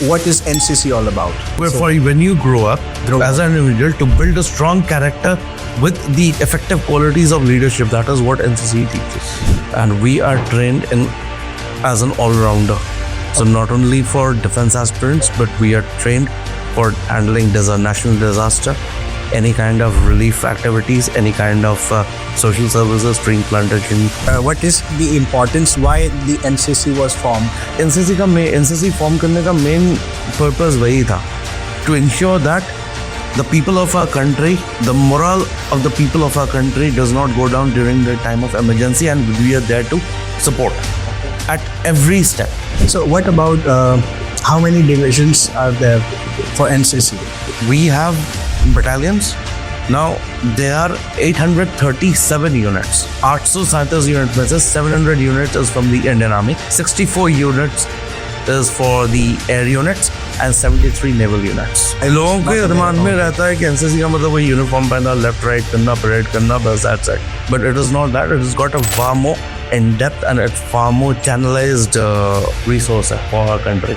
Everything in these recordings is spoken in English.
what is NCC all about? For when you grow up as an individual to build a strong character with the effective qualities of leadership, that is what NCC teaches. And we are trained in as an all-rounder. So not only for defense aspirants, but we are trained for handling national disaster, any kind of relief activities, any kind of social services, tree plantation. What is the importance? Why the NCC was formed? NCC form करने का main purpose वही था, to ensure that the people of our country, the morale of the people of our country does not go down during the time of emergency, and we are there to support at every step. So what about how many divisions are there for NCC? We have battalions. Now there are 837 units. 837 units में से 700 units is from the Indian Army, 64 units is for the air units and 73 naval units. लोगों के दिमाग में रहता है कि NCC का मतलब वही यूनिफॉर्म पहनना, लेफ्ट राइट करना, परेड करना, बस that's it. But it is not that. It has got a far more in-depth and a far more channelized resource for our country.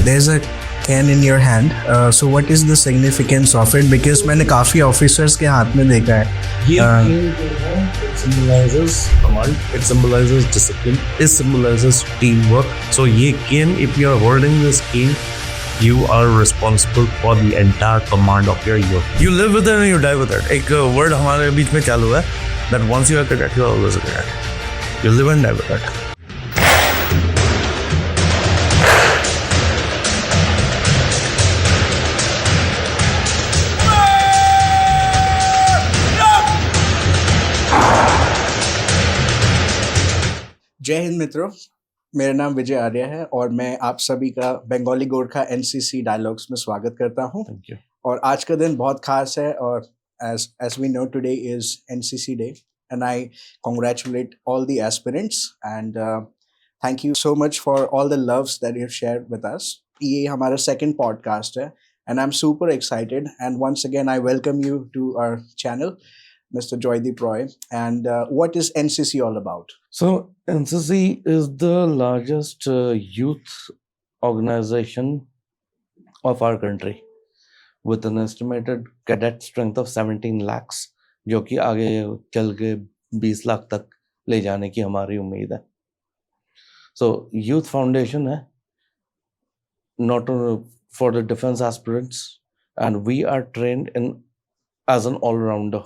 There's a can in your hand. So what is the significance of it? Because मैंने काफी officers के हाथ में देखा है. It symbolizes command. It symbolizes discipline. It symbolizes teamwork. So ये cane, if you are holding this cane, you are responsible for the entire command of your unit. You live with it and you die with it. एक word हमारे बीच में चालू है that once you are a cadet, you are always a cadet. You live and die with it. जय हिंद मित्रों, मेरा नाम विजय आर्य है और मैं आप सभी का बंगाली गोरखा एनसीसी डायलॉग्स में स्वागत करता हूं। Thank you. और आज का दिन बहुत खास है और as we know today is NCC day and I congratulate all the aspirants and thank you so much for all the loves that you've shared with us. ये हमारा second podcast है and I'm super excited and once again I welcome you to our channel, Mr. Joydeep Roy. And what is NCC all about? So NCC is the largest youth organization of our country with an estimated cadet strength of 17 lakhs, जो कि आगे चल के 20 लाख तक ले जाने की हमारी उम्मीद है. So youth foundation है, not for the defense aspirants, and we are trained in as an all-rounder.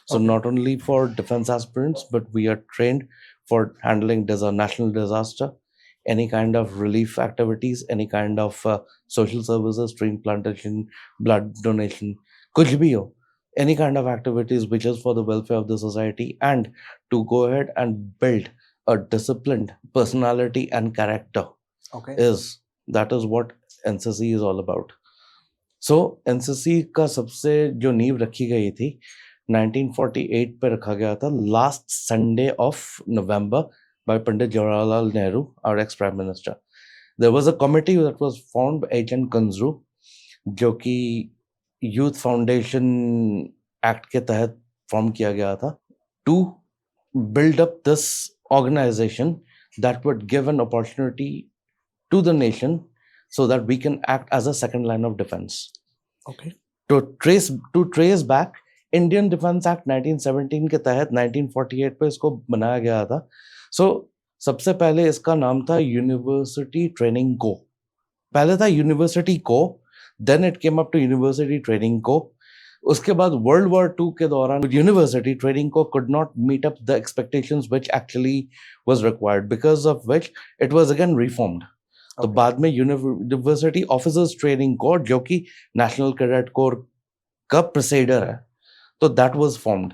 So not only for defense aspirants, but we are trained for handling national disaster, any kind of relief activities, any kind of social services, tree plantation, blood donation, kuch bhi ho, any kind of activities which is for the welfare of the society and to go ahead and build a disciplined personality and character. Okay. That is what NCC is all about. So NCC का सबसे जो नींव रखी गई थी 1948 पे रखा गया था, last Sunday of November by Pandit Jawaharlal Nehru, our ex-Prime Minister. There was a committee that was formed by H.N. Kanzru, जो कि Youth Foundation Act के तहत फॉर्म किया गया था, to build up this organization that would give an opportunity to the nation so that we can act as a second line of defense. Okay. To trace back, Indian defence act 1917 के तहत 1948 पे इसको बनाया गया था. सो सबसे पहले इसका नाम था यूनिवर्सिटी ट्रेनिंग को. पहले था यूनिवर्सिटी को, then it came up to university training को. उसके बाद वर्ल्ड वॉर 2 के दौरान यूनिवर्सिटी ट्रेनिंग को could not meet up the expectations which actually was required, because of which it was again reformed. तो बाद में यूनिवर्सिटी ऑफिसर्स ट्रेनिंग कोर, जो कि नेशनल कैडेट कोर का प्रिसीडर है, so that was formed.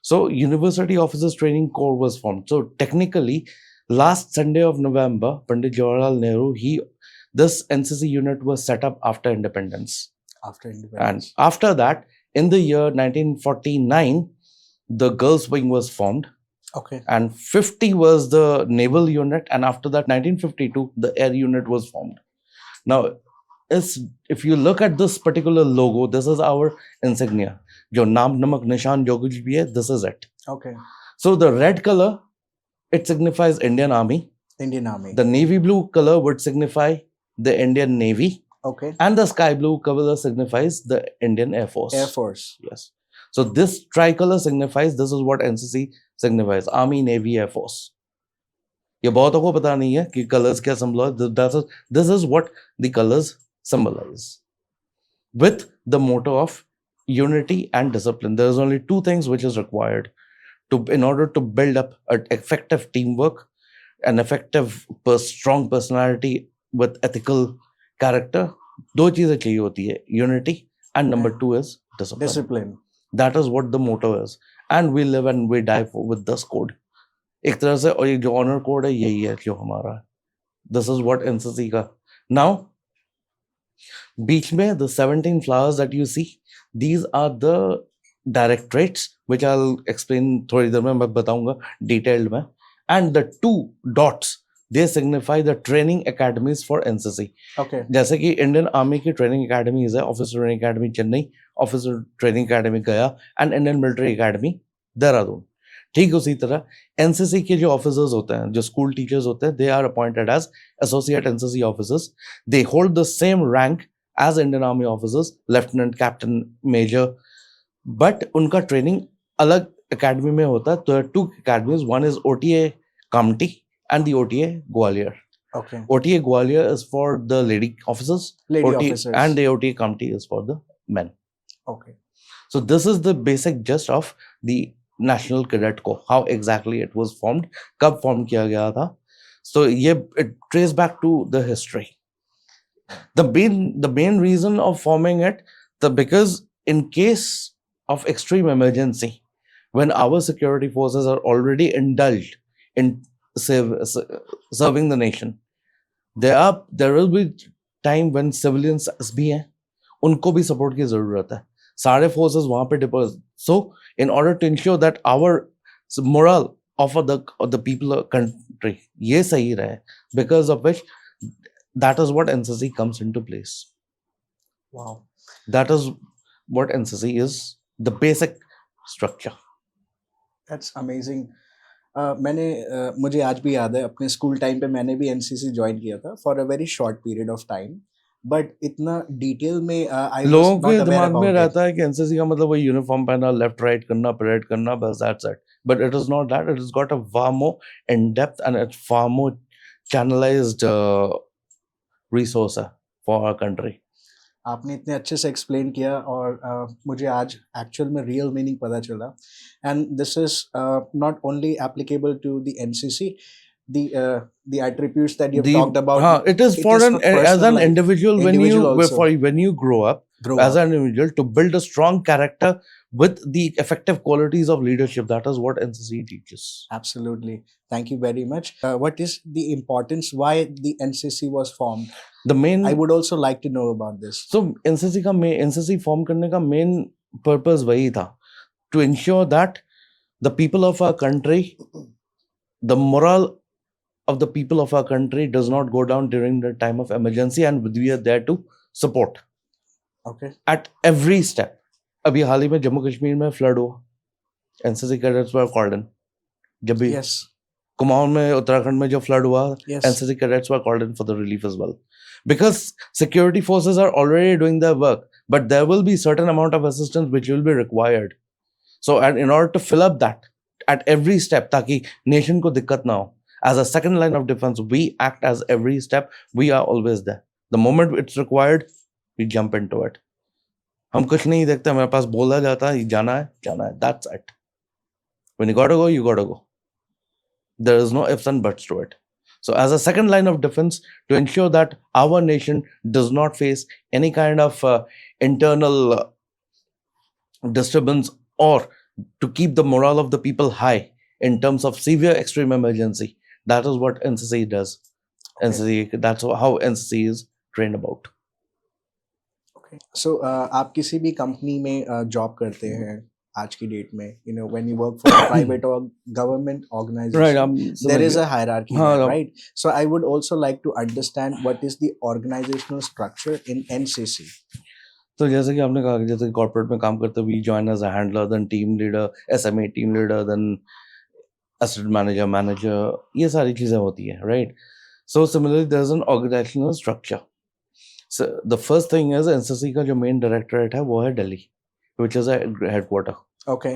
So University Officers Training Corps was formed. So technically, last Sunday of November, Pandit Jawaharlal Nehru, this NCC unit was set up after independence. And after that, in the year 1949, the girls' wing was formed. Okay. And 50 was the naval unit, and after that, 1952, the air unit was formed. Now, if you look at this particular logo, this is our insignia. जो नाम नमक निशान जो कुछ भी है, this is it. Okay. So the red color, it signifies Indian Army. Indian Army. The navy blue color would signify the Indian Navy, Okay. and the sky blue color signifies the Indian Air Force. Air Force. Yes. So this tricolor signifies, this is what NCC signifies: Army, Navy, Air Force. ये बहुतों को पता नहीं है कि colours क्या symbolize. This is what the colors symbolize, with the motto of unity and discipline. There is only two things which is required in order to build up an effective teamwork, an effective strong personality with ethical character. दो चीजें चाहिए होती है: unity, and number two is discipline. Discipline. That is what the motto is, and we live and we die with this code. एक तरह से, और ये जो ऑनर कोड है यही है जो हमारा है. This is what NCC का. Now बीच में the 17 flowers that you see, these are the directorates which I'll explain थोड़ी देर में, मैं बताऊंगा detailed में. And the two dots, they signify the training academies for NCC. Okay. जैसे कि इंडियन आर्मी की ट्रेनिंग अकेडमीज है, officer training academy Chennai, officer training academy Gaya, and Indian military academy Dehradun. ठीक उसी तरह एनसीसी के जो ऑफिसर्स होते हैं, जो स्कूल टीचर्स होते हैं, they are appointed as associate NCC officers. They hold the same rank as Indian army officers, lieutenant, captain, major, but उनका ट्रेनिंग अलग अकेडमी में होता है. तो two academies, one is OTA Kamptee and the OTA Gwalior. Okay. OTA Gwalior is for the lady officers. Lady OTA officers. And the OTA Kamti is for the men. Okay. So this is the basic gist of the National Cadet Corps, how exactly it was formed, कब form किया गया था. So ये it traces back to the history. The main reason of forming it, because in case of extreme emergency, when our security forces are already indulged in serving the nation, there will be time when civilians भी हैं, उनको भी support की जरूरत है. सारे forces वहाँ पे depots. So in order to ensure that our morale of the people of country ये सही रहे, because of which that is what NCC comes into place. Wow. That is what NCC is, the basic structure. That's amazing. मुझे आज भी याद है, अपने school time पे मैंने भी एनसीसी ज्वाइन किया था for a very short period of time, but इतना डिटेल में लोगों के दिमाग में रहता है कि एनसीसी का मतलब वही यूनिफॉर्म पहनना, लेफ्ट राइट करना, परेड करना, बस that's it. But it is not that. It is got a far more in depth and it's far more channelised resource है फॉर आवर कंट्री. आपने इतने अच्छे से एक्सप्लेन किया, और मुझे आज एक्चुअल में रियल मीनिंग पता चला. And this is not only applicable to the NCC, the attributes that you've talked about. It is for as an individual, when you grow up as an individual, to build a strong character with the effective qualities of leadership. That is what NCC teaches. Absolutely. Thank you very much. What is the importance, why the NCC was formed? I would also like to know about this. So NCC form करने का main purpose वही था, to ensure that the people of our country, the morale of the people of our country does not go down during the time of emergency, and we are there to support. Okay. At every step. अभी हाल ही में जम्मू कश्मीर में flood हुआ, NCC cadets were called in. जब भी कुमाऊं में, उत्तराखंड में जो flood हुआ, NCC cadets were called in for the relief as well, because security forces are already doing their work, but there will be certain amount of assistance which will be required. So and in order to fill up that at every step, ताकि nation को दिक्कत ना हो, as a second line of defense, we act as every step. We are always there. The moment it's required, we jump into it. हम कुछ नहीं देखते, हमारे पास बोला जाता है जाना है. That's it. When you gotta go, you gotta go. There is no ifs and buts to it. So as a second line of defense, to ensure that our nation does not face any kind of internal disturbance, or to keep the morale of the people high in terms of severe extreme emergency, that is what NCC does. Okay. NCC, that's how NCC is trained about. Okay. So आप किसी भी company में job करते हैं आज की date में, you know, when you work for a private or government organization, right, there is a hierarchy, right? So I would also like to understand what is the organizational structure in NCC. तो जैसे कि आपने कहा, जैसे corporate में काम करते, we join as a handler, then team leader, SMA team leader, then assistant manager, ये सारी चीजें होती है, right? So similarly, there's an organizational structure. So the first thing is NCC का जो main directorate है वो है Delhi, which is a headquarter, Okay.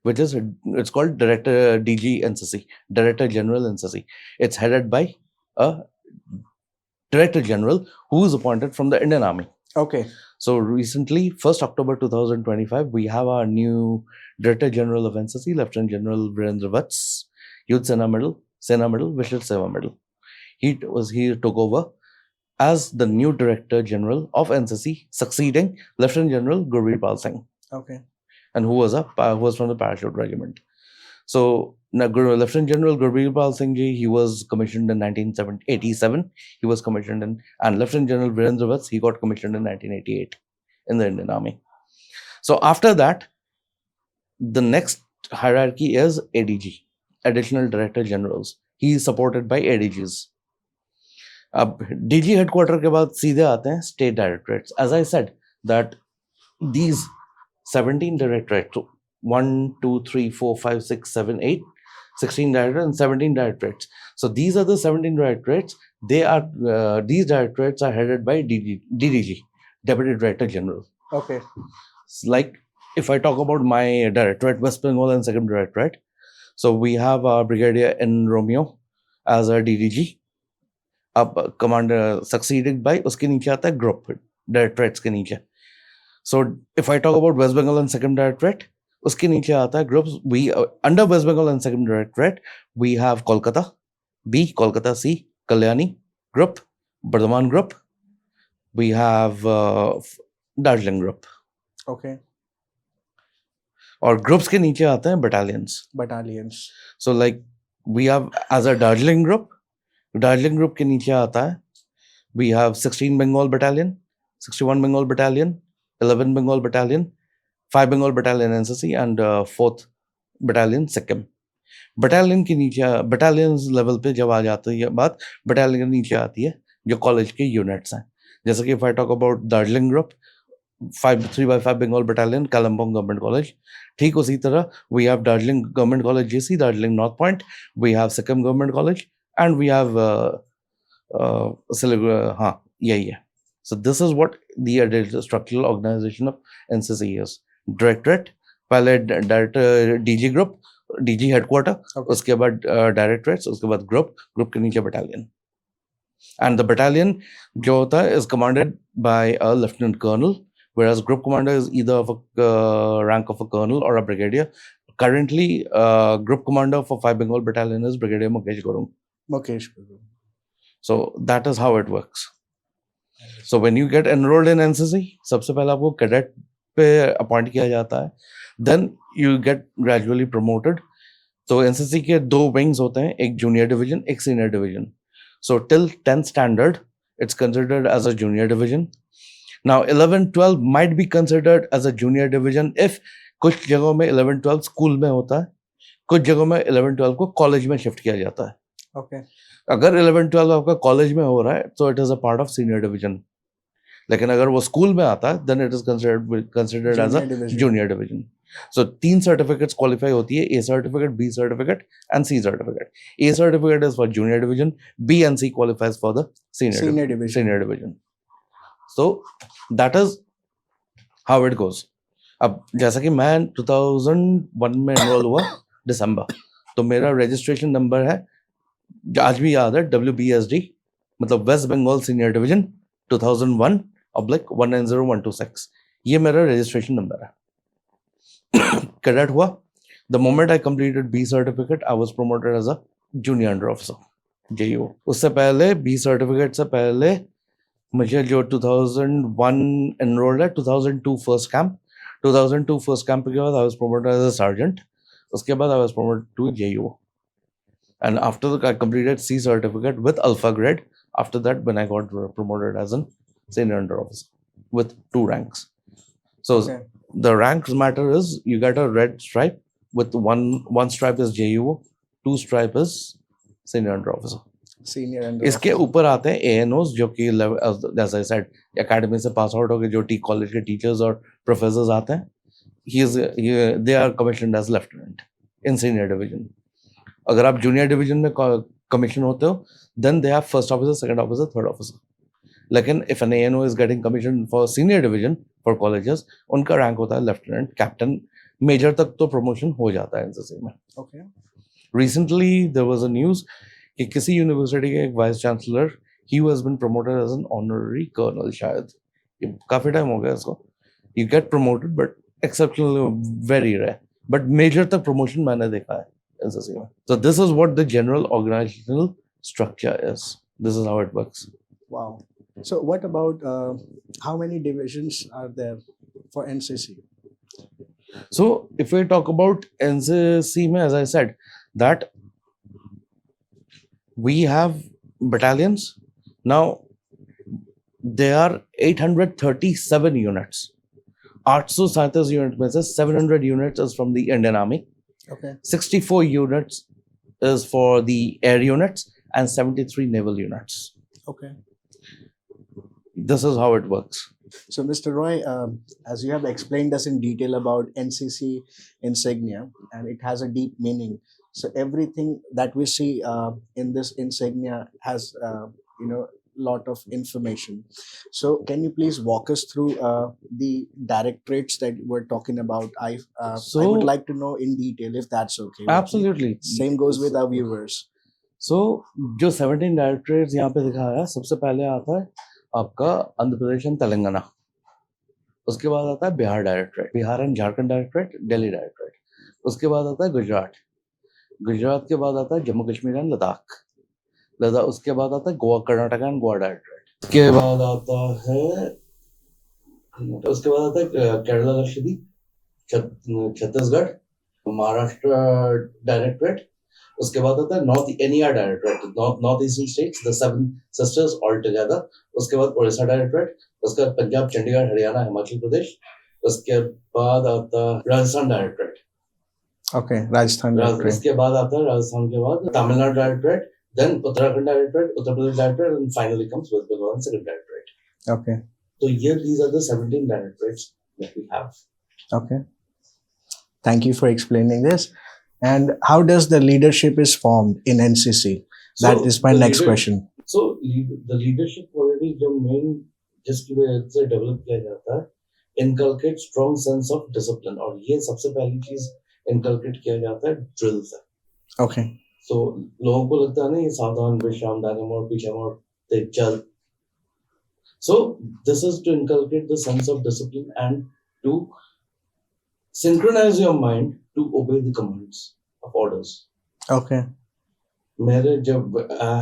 which is it's called Director DG NCC, Director General NCC. It's headed by a Director General who is appointed from the Indian Army. Okay. So recently, 1st October 2025, we have our new Director General of NCC, Lieutenant General Virendra Vats, Youth Sena Medal, Vishal Seva Medal. He took over as the new Director General of NCC, succeeding Lieutenant General Gurveer Pal Singh, Okay. and who was from the Parachute Regiment. So Lieutenant General Gurveer Pal Singh ji, he was commissioned in 1987. He was commissioned and Lieutenant General Virendra Vats, he got commissioned in 1988 in the Indian Army. So after that, the next hierarchy is ADG, Additional Director Generals. He is supported by ADGs. अब DG headquarter के बाद सीधे आते हैं state directorates. As I said that these 17 directorates, 1, 2, 3, 4, 5, 6, 7, 8, 16 directorates and 17 directorates. So these are the 17 directorates. These directorates are headed by DDG, Deputy Director General. Okay. Like if I talk about my directorate, West Bengal and Second Directorate, so we have Brigadier N. Romeo as our DDG. अब commander succeeded by उसके नीचे आता है group directorates के नीचे. So if I talk about West Bengal and second directorate, उसके नीचे आता है groups. We under West Bengal and second directorate we have Kolkata B, Kolkata C, Kalyani group, Bardhaman group, we have Darjeeling group. Okay. और ग्रुप्स के नीचे आते हैं Battalions. So like we have as a Darjeeling group के नीचे आता है we have 16 Bengal Battalion, 61 Bengal Battalion, 11 Bengal Battalion, 5 Bengal Battalion NCC and 4th Battalion Sikkim. Battalion के नीचे बटालियन लेवल पे जब आ जाती है बात, बटालियन के नीचे आती है जो कॉलेज के यूनिट्स हैं. जैसे कि if I talk about Darjeeling group, 3x5 Bengal battalion, Kalimpong government college. ठीक उसी तरह we have Darjeeling government college GC, Darjeeling north point, we have Sikkim government college and we have यही है. So this is what the structural organization of NCC is. Directorate, पहले director DG group, DG headquarter, उसके बाद directorates, उसके बाद group के नीचे battalion. And the battalion जो होता है is commanded by a lieutenant colonel, whereas group commander is either of a rank of a colonel or a brigadier. Currently, group commander for 5 Bengal Battalion is Brigadier Mukesh Gurung. So that is how it works. So when you get enrolled in NCC, सबसे पहले आपको cadet पे appoint किया जाता है, then you get gradually promoted. तो NCC के दो विंग्स होते हैं, एक जूनियर डिवीजन, एक senior division. So till 10th standard, it's considered as a junior division. Now 11-12 might be considered as a junior division if कुछ जगहों में 11-12 स्कूल में होता है, कुछ जगहों में 11-12 को कॉलेज में शिफ्ट किया जाता है. Okay. अगर 11-12 आपका कॉलेज में हो रहा है तो it is a part of senior division. लेकिन अगर वो स्कूल में आता है then it is considered as a junior division. So 3 certificates qualify होती है, A certificate, B certificate and C certificate. A certificate is for junior division, B and C qualifies for the senior division. So that is how it goes. अब जैसा कि मैं 2001 में enrol हुआ दिसंबर, तो मेरा रजिस्ट्रेशन नंबर है, आज भी याद है, WBSD, मतलब वेस्ट बंगाल सीनियर डिवीजन 2001/190126. ये मेरा रजिस्ट्रेशन नंबर है. कैडेट हुआ, the moment I completed B certificate I was promoted as a junior under officer JEO. उससे पहले बी सर्टिफिकेट से पहले मुझे जो 2001 एनरोल्ड है, 2002 फर्स्ट कैंप, 2002 फर्स्ट कैंप के बाद I was promoted as a sergeant. उसके बाद I was promoted to JEO. And after that, I completed C certificate with alpha grade. After that, when I got promoted as a senior under officer with 2 ranks. So the ranks matter is you get a red stripe with one stripe is JEO, 2 stripe is senior under officer. Senior under इसके ऊपर आते हैं ANOs जो कि as I said academy से pass out होकर जो college के टीचर्स और प्रोफेसर्स आते हैं, they are commissioned as lieutenant in senior division. अगर आप जूनियर डिवीजन में कमीशन होते हो, then they have first officer, second officer, third officer. लेकिन if an ANO is getting commission for senior division for colleges, उनका rank होता है lieutenant, captain, major तक तो प्रमोशन हो जाता है एनसीसी में. Okay. Recently there was a news कि किसी यूनिवर्सिटी के एक vice chancellor, he has been promoted as an honorary colonel शायद. ये काफी टाइम हो गया इसको. You get promoted but exceptionally very rare. But major तक promotion मैंने देखा है एनसीसी में. So this is what the general organizational structure is. This is how it works. Wow. So what about how many divisions are there for NCC? So if we talk about NCC में, as I said, that we have battalions. Now there are 837 units. 837 units में से 700 units is from the Indian Army. Okay. 64 units is for the air units and 73 naval units. Okay. This is how it works. So, Mr. Roy, as you have explained us in detail about NCC insignia, and it has a deep meaning. So, everything that we see in this insignia has, lot of information. So, can you please walk us through the directorates that we're talking about? I would like to know in detail if that's okay. with you. Absolutely. Same goes with our viewers. So, जो 17 directorates यहाँ पे दिखाया है, सबसे पहले आता है आपका आंध्र प्रदेश एंड तेलंगाना. उसके बाद आता है Bihar directorate, Bihar and Jharkhand directorate, Delhi directorate. उसके बाद आता है गुजरात, गुजरात के बाद आता है जम्मू कश्मीर एंड लद्दाख, लद्दाख. उसके बाद आता है गोवा, कर्नाटक एंड गोवा डायरेक्टरेट. उसके बाद आता है केरला लक्षद्वीप, छत्तीसगढ़, महाराष्ट्र डायरेक्टरेट. उसके बाद आता है north NER directorate, north eastern states, the seven sisters all together. उसके बाद उड़ीसा डायरेक्टरेट. उसके बाद पंजाब, चंडीगढ़, हरियाणा, हिमाचल प्रदेश. उसके बाद आता है Rajasthan directorate. Okay, Rajasthan directorate. उसके बाद आता है राजस्थान के बाद Tamil Nadu directorate, then Uttarakhand directorate, Uttar Pradesh directorate, and finally comes West Bengal and second directorate. Okay. So here these are the 17 directorates that we have. Okay. Thank you for explaining this. And how does the leadership is formed in NCC? That is my next question. So the leadership quality जो main जिसकी वजह से develop किया जाता है, inculcate strong sense of discipline. और ये सबसे पहली चीज inculcate किया जाता है ड्रिल से. Okay. So लोगों को लगता है ना ये सावधान, विश्राम, दाने मोड़, पीछे मोड़, तेज चल. So this is to inculcate the sense of discipline and to synchronize your mind to obey the commands of orders. Okay. I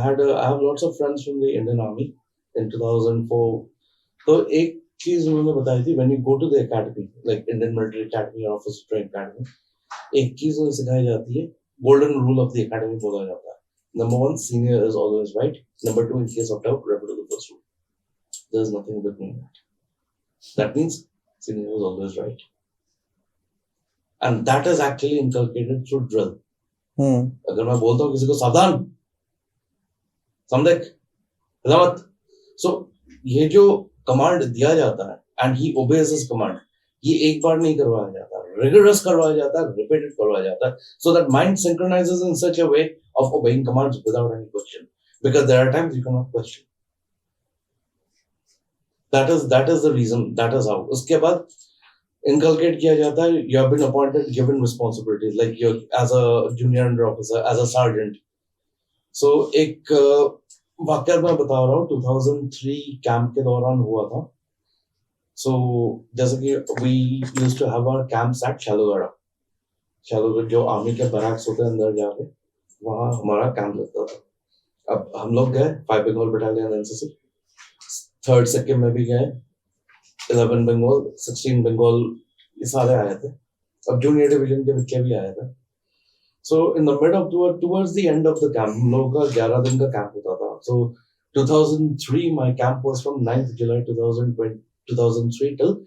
have lots of friends from the Indian Army in 2004. So एक चीज उन्होंने बताई थी, when you go to the academy, like Indian Military Academy or Officer Training Academy, एक चीज उन्हें सिखाई जाती है, golden rule of the academy बोला जाता है. Number 1, senior is always right. Number 2, in case of doubt, refer to the first rule. There is nothing between that. That means senior is always right. And that is actually inculcated through drill. अगर मैं बोलता हूँ किसी को सावधान, समझ, मत, so ये जो कमांड दिया जाता है and he obeys his command, ये एक बार नहीं करवाया जाता, rigorous करवाया जाता है, repeated करवाया जाता है, so that mind synchronizes in such a way of obeying commands without any question, because there are times you cannot question. That is the reason. That is how. उसके बाद inculcate किया जाता है, you have been appointed, given responsibilities, like you as a junior under officer, as a sergeant. So एक वाक्य मैं बता रहा हूँ, 2003 कैंप के दौरान हुआ था. So जैसे कि we used to have our camps at शालूगढ़ जो आर्मी के बैरक्स होते हैं अंदर जाके, वहाँ हमारा कैंप लगता था. अब हम लोग गए 5 Bengal battalion NCC, 3rd Sikkim में भी गए, 11 बंगाल, 16 बंगाल, ये सारे आए थे. अब जूनियर डिवीजन के बच्चे भी आए थे. So in the mid of towards the end of the camp, हम लोगों का 11 दिन का कैंप होता था. So 2003 my camp was from 9th July 2003 till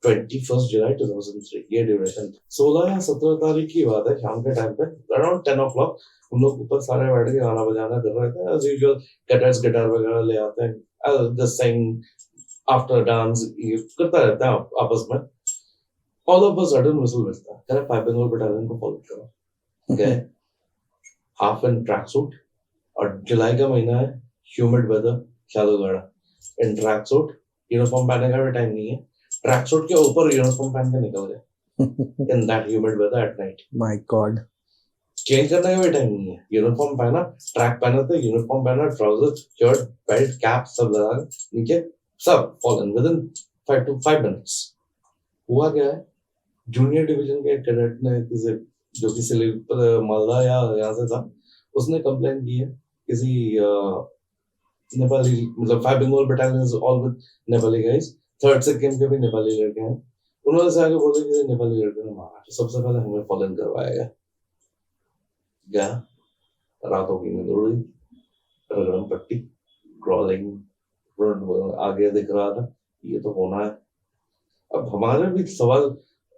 21st July 2003. ये ड्यूरेशन. 16 या 17 तारीख की बात है, शाम के टाइम पे around 10 o'clock हम लोग ऊपर सारे बैठ के गाना बजाना कर रहे थे. As usual, cadets गिटार वगैरह ले आते हैं, just sing after dance, ये करता रहता है आपस में. All of a sudden whistle बजता है, 5 Bengal battalion को फॉलो करो. Okay. Half in track suit, और जुलाई का महीना है, ह्यूमिड वेदर, शादू गाड़ा, इन ट्रैक सूट, यूनिफॉर्म पहनने का भी टाइम नहीं है, ट्रैक सूट के ऊपर यूनिफॉर्म पहन के निकल गए in that humid weather at night. My god. Change करने का भी टाइम नहीं है, यूनिफॉर्म पहना, ट्रैक पहना, तो यूनिफॉर्म पहना, ट्राउजर, शर्ट, बेल्ट, कैप सब लगा के नीचे सब fallen with in 5 to 5 minutes। हुआ क्या है, जूनियर डिवीजन के कैडेट ने किसी, जो कि सिलीप मालदा या यहाँ से था, उसने कंप्लेन की है किसी नेपाली, मतलब 5 Bengal battalion is all with Nepali guys, 3rd section के भी नेपाली लड़के हैं, उन्होंने से आके बोला कि नेपाली लड़के ने मारा, तो सबसे पहले हमें फॉलन करवाया गया, रातों की नींद उड़ी, रगड़म पट्टी, क्रॉलिंग, आगे दिख रहा था ये तो होना है। अब हमारे भी सवाल,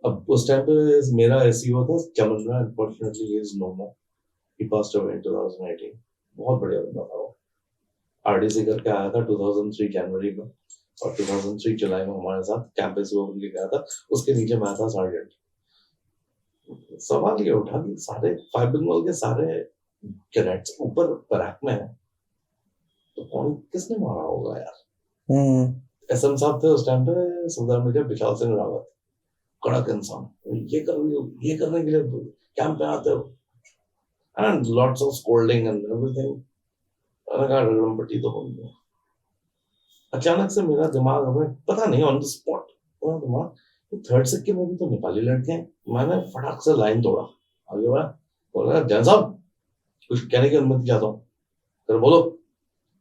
अब उस टाइम पे मेरा एसईओ था Chaman, unfortunately he is no more, he passed away in 2018, बहुत बढ़िया बंदा था वो, आरडीसी करके आया था 2003 जनवरी में, और 2003 जुलाई में हमारे साथ कैंपस वो के गया था, उसके नीचे मैं था सार्जेंट। सवाल ये उठा कि सारे 5 बंगाल के सारे कैडेट्स ऊपर बैरक में है, तो कौन किसने मारा होगा यार। एसएम साहब थे उस टाइम पे, सरदार मेजर विशाल सिंह रावत, कड़क इंसान, ये करने के लिए कैंप में आते हो, and lots of scolding and everything. मैंने कहा रगड़म पट्टी तो होगी है। अचानक से मेरा दिमाग हमें पता नहीं ऑन द स्पॉट, मेरा दिमाग तो 3rd सिक्के में भी तो नेपाली लड़के हैं, मैंने फटाक से लाइन तोड़ा, आगे बढ़ा, बोला जैन साहब कुछ कहने की अनुमति चाहता हूँ, फिर बोलो।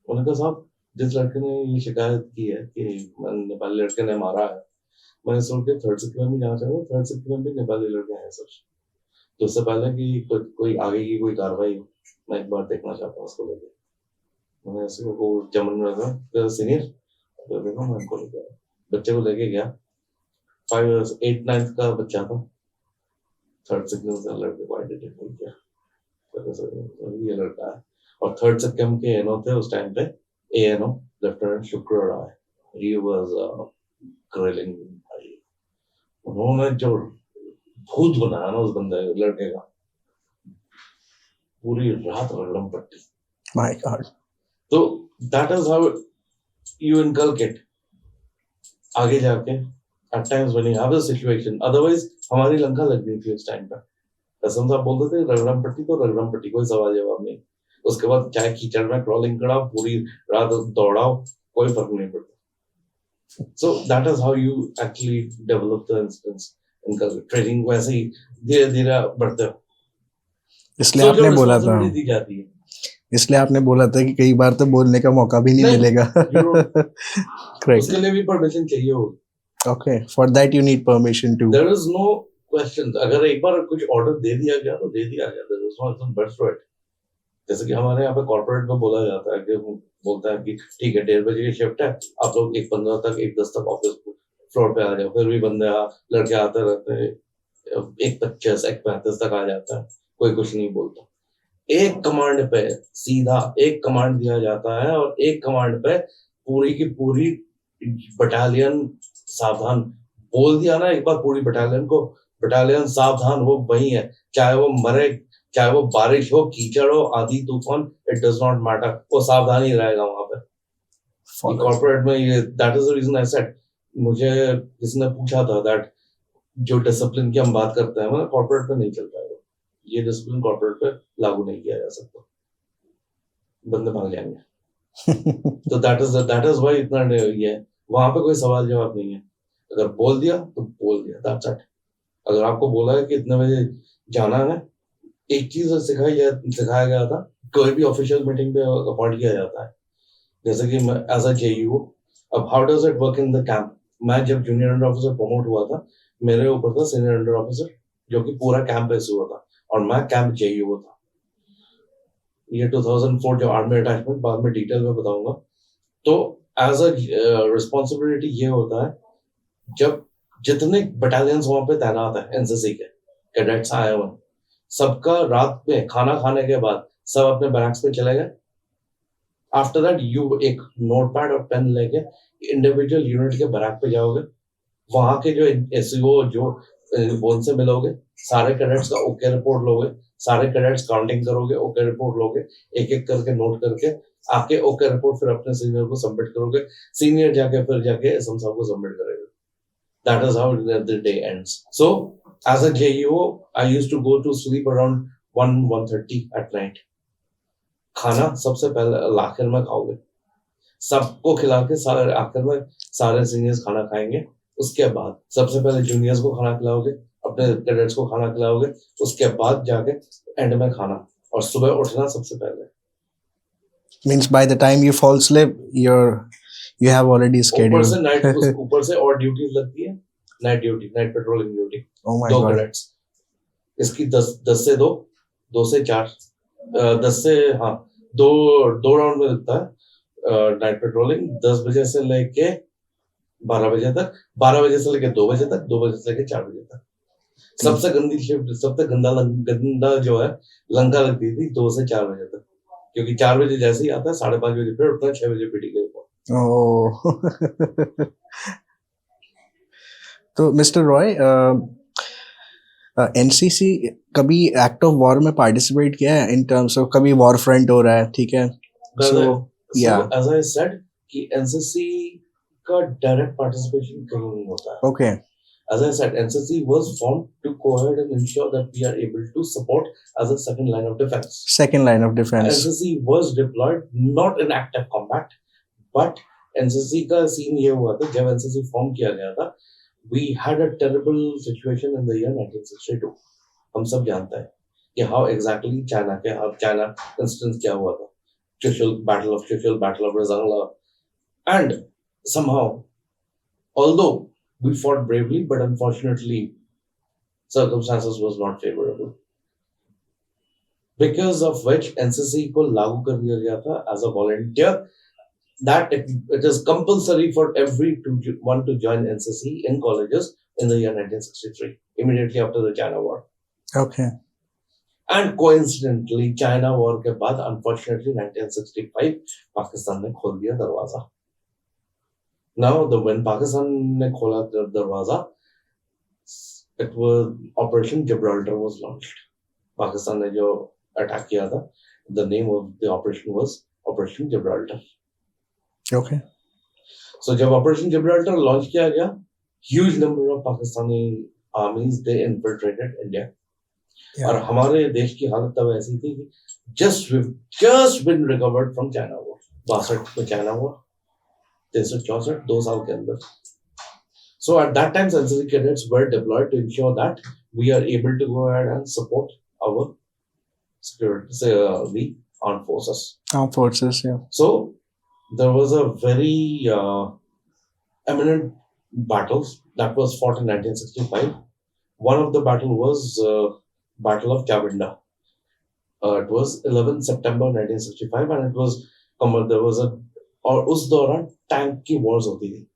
उन्होंने कहा साहब जिस लड़के ने ये शिकायत की है कि नेपाली लड़के ने मारा है, मैंने सुन के 3rd सिक्के में भी जाना चाहूँगा, 3rd सिक्के में भी नेपाली लड़के हैं सर, तो उससे पहले कि कोई आगे की कोई कार्रवाई हो, मैं एक बार देखना चाहता हूँ उसको लेके। मैंने ऐसे वो चमन में लगा सीनियर, तो देखो मैं उनको लेके बच्चे को लेके गया, 8-9 का बच्चा था, 3rd सिक्के से लड़के को आइडेंटिफाई किया, तो ये लड़का है, और 3rd सिक्के के एनओ थे उस टाइम पे, एएनओ लेफ्टिनेंट शुक्र राय, ही वाज ग्रिलिंग भाई, उन्होंने जो भूत बनाया ना उस बंदे लड़के का, पूरी रात रगड़म पट्टी। My god. तो that is how you inculcate आगे जाके at times when you have a situation, otherwise हमारी लंका लग गई थी उस टाइम पे। कसम साहब बोलते थे रगड़म पट्टी तो रगड़म पट्टी, कोई सवाल जवाब नहीं, उसके बाद चाहे कीचड़ में क्रॉलिंग कराओ, पूरी रात दौड़ाओ, कोई फर्क नहीं पड़ता। सो that is how you actually develop the instance, इनका ट्रेनिंग वैसे ही धीरे धीरे बढ़ते हो, इसलिए आपने बोला था, दी जाती है, इसलिए आपने बोला था कि कई बार तो बोलने का मौका भी नहीं मिलेगा। करेक्ट, उसके लिए भी परमिशन चाहिए होगी। Okay, for that you need permission to, there is no question, अगर एक बार कुछ ऑर्डर दे दिया गया तो दे दिया गया, there is no some but it. जैसे कि हमारे यहाँ पे कॉर्पोरेट में बोला जाता है कि बोलता है कि ठीक है 1:30 बजे की शिफ्ट है, आप लोग 1:15 तक 1:10 तक ऑफिस फ्लोर पे आ जाओ, फिर भी बंदे लड़के आते रहते हैं, 1:25 1:35 तक आ जाता है, कोई कुछ नहीं बोलता। एक कमांड पे सीधा एक कमांड दिया जाता है, और एक कमांड पे पूरी की पूरी बटालियन सावधान, बोल दिया ना एक बार पूरी बटालियन को, बटालियन सावधान, वो वही है, चाहे वो मरे, चाहे वो बारिश हो, कीचड़ हो, आंधी तूफान, इट डज नॉट मैटर, वो सावधान ही रहेगा वहां पे। कॉर्पोरेट में ये that is the reason I said, मुझे किसने पूछा था दैट जो डिसिप्लिन की हम बात करते हैं मतलब कॉर्पोरेट में नहीं चलता है, ये डिसिप्लिन कॉर्पोरेट पे लागू नहीं किया जा सकता, बंदे भाग जाएंगे। तो दैट इज व्हाई इतना ये है, वहां पे कोई सवाल जवाब नहीं है, अगर बोल दिया तो बोल दिया, दैट्स इट। अगर आपको बोला है कि इतने बजे जाना है, एक चीज सिखाया गया था, कोई भी ऑफिशियल मीटिंग पे अपॉइंट किया जाता है, जैसे कि मैं एज अ जेयू, अब how does it work in the camp, मैं जब जूनियर अंडर ऑफिसर प्रमोट हुआ था, मेरे ऊपर था सीनियर अंडर ऑफिसर जो कि पूरा कैंप ऐसे हुआ था, और मैं कैंप जेयू था। ये 2004 जो आर्मी अटैचमेंट, बाद में डिटेल में बताऊंगा। तो एज अ रिस्पॉन्सिबिलिटी ये होता है, जब जितने बटालियंस वहां पे तैनात है एनसीसी के कैडेट्स आए हुए, सबका रात में खाना खाने के बाद सब अपने बैरक्स पे चले गए। आफ्टर दैट यू एक नोटपैड और पेन लेके इंडिविजुअल यूनिट के बैरक पे जाओगे, वहां के जो एसईओ जो उनसे मिलोगे, सारे कैडेट्स का ओके रिपोर्ट लोगे, सारे कैडेट्स काउंटिंग करोगे, ओके रिपोर्ट लोगे, एक एक करके नोट करके आके ओके रिपोर्ट फिर अपने सीनियर को सबमिट करोगे, सीनियर जाके फिर जाके एसएम साहब को सबमिट करेगा. That is how the day ends. So as a JEO, I used to go to sleep around 1:30 at night. खाना सबसे पहले आखिर में खाओगे, सबको खिला के सारे आखिर में सारे सीनियर्स खाना खाएंगे, उसके बाद सबसे पहले जूनियर्स को खाना खिलाओगे, अपने कैडेट्स को खाना खिलाओगे, उसके बाद जाके एंड में खाना, और सुबह उठना सबसे पहले. Means by the time you fall asleep, you have already ऊपर scheduled. से नाइट ऊपर से और ड्यूटीज लगती है, night duty, night patrolling duty, Oh my 2 God. Cadets, इसकी 10 से 2, 2 से 4, 10 से हाँ 2 राउंड में लगता है नाइट पेट्रोलिंग, 10 बजे से लेके 12 बजे तक, 12 बजे से लेके 2 बजे तक, 2 बजे से लेके 4 बजे तक. सबसे गंदी शिफ्ट, सबसे गंदा जो है लंका लगती थी 2 से 4 बजे तक, क्योंकि 4 बजे जैसे ही आता है 5:30 बजे फिर उठना, 6 बजे पीटी गई. Oh. तो मिस्टर रॉय, एनसीसी कभी एक्ट ऑफ वॉर में पार्टिसिपेट किया है, इन टर्म्स ऑफ कभी वॉर फ्रंट हो रहा है, ठीक है, सो या एज आई सेड कि एनसीसी का डायरेक्ट पार्टिसिपेशन कहीं नहीं होता है. Okay, As I said, NCC was formed to go ahead and ensure that we are able to support as a second line of defense. Second line of defence. NCC was deployed not in active combat, but NCC का scene ये हुआ था जब NCC form किया गया था, we had a terrible situation in the year 1962. हम सब जानते हैं कि how exactly China instance क्या हुआ था, Battle of Chushul, Battle of Razangla, and somehow, although we fought bravely, but unfortunately, circumstances was not favorable. Because of which NCC को लागू कर दिया गया था as a volunteer, that it is compulsory for everyone to join NCC in colleges in the year 1963, immediately after the China War. Okay, And coincidentally, China War के बाद, unfortunately, 1965, Pakistan ने खोल दिया दरवाजा. Now, when Pakistan ने खोला दरवाजा, it was Operation Gibraltar was launched. Pakistan ने जो अटैक किया था, the name of the operation was Operation Gibraltar. Okay, So जब Operation Gibraltar launch किया गया, huge number of Pakistani armies they infiltrated India. Yeah. और हमारे देश की हालत तब ऐसी थी कि just been recovered from China War. 62 में China War, 63-64, 2 साल के अंदर. So at that time, NCC cadets were deployed to ensure that we are able to go ahead and support our security, the armed forces. Arm forces, या So there was a very eminent battles that was fought in 1965. One of the battle was Battle of Chavinda. It was 11 September 1965, and it was there was a और उस दौरान tank की Wars होती थी.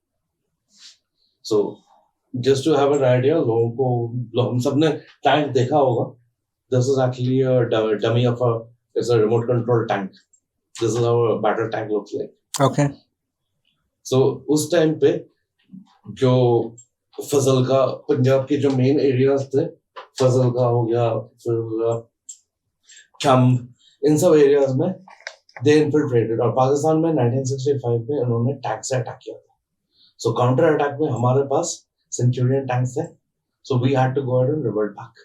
So just to have an idea, लोगों को, हम सब ने टैंक देखा होगा. This is actually a dummy of it's a remote control tank. This is how a battle tank looks like. Okay, So उस टाइम पे जो फजल का, पंजाब के जो मेन एरियाज थे, फजल का हो गया, फिर चंब, इन सब एरियाज में they infiltrated, और पाकिस्तान में 1965 में उन्होंने टैंक से अटैक किया था. So counter attack में हमारे पास सेंचुरियन टैंक्स थे. So we had to go ahead and revert back.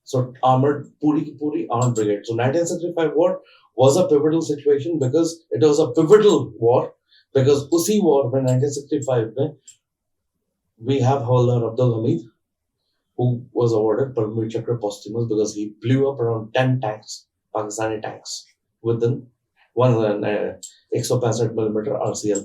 So armored, पूरी की पूरी armed brigade. So 1965 war was a pivotal situation because it was a pivotal war because उसी war में 1965 में we have Hawaldar Abdul Hamid, who was awarded Paramveer Chakra posthumous because he blew up around 10 tanks, Pakistani tanks, within 165 millimeter RCL.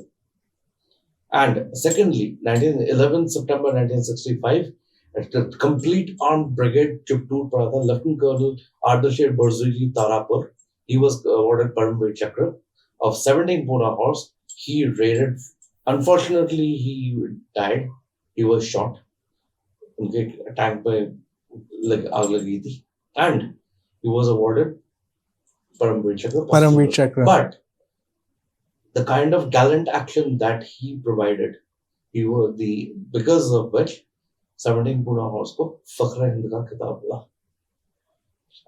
And secondly, 11 September 1965, a complete armed brigade जो टूट पड़ा था, Lieutenant Colonel Ardasher Barzili Tarapur, he was awarded Paramveer Chakra of 17 Puna horse. He raided, unfortunately he died, he was shot, उनके tank पे आग लगी थी, and he was awarded Paramveer Chakra. Paramveer Chakra. But the kind of gallant action that he provided, because of which 17 Puna horse को फख्र हिंद का खिताब मिला.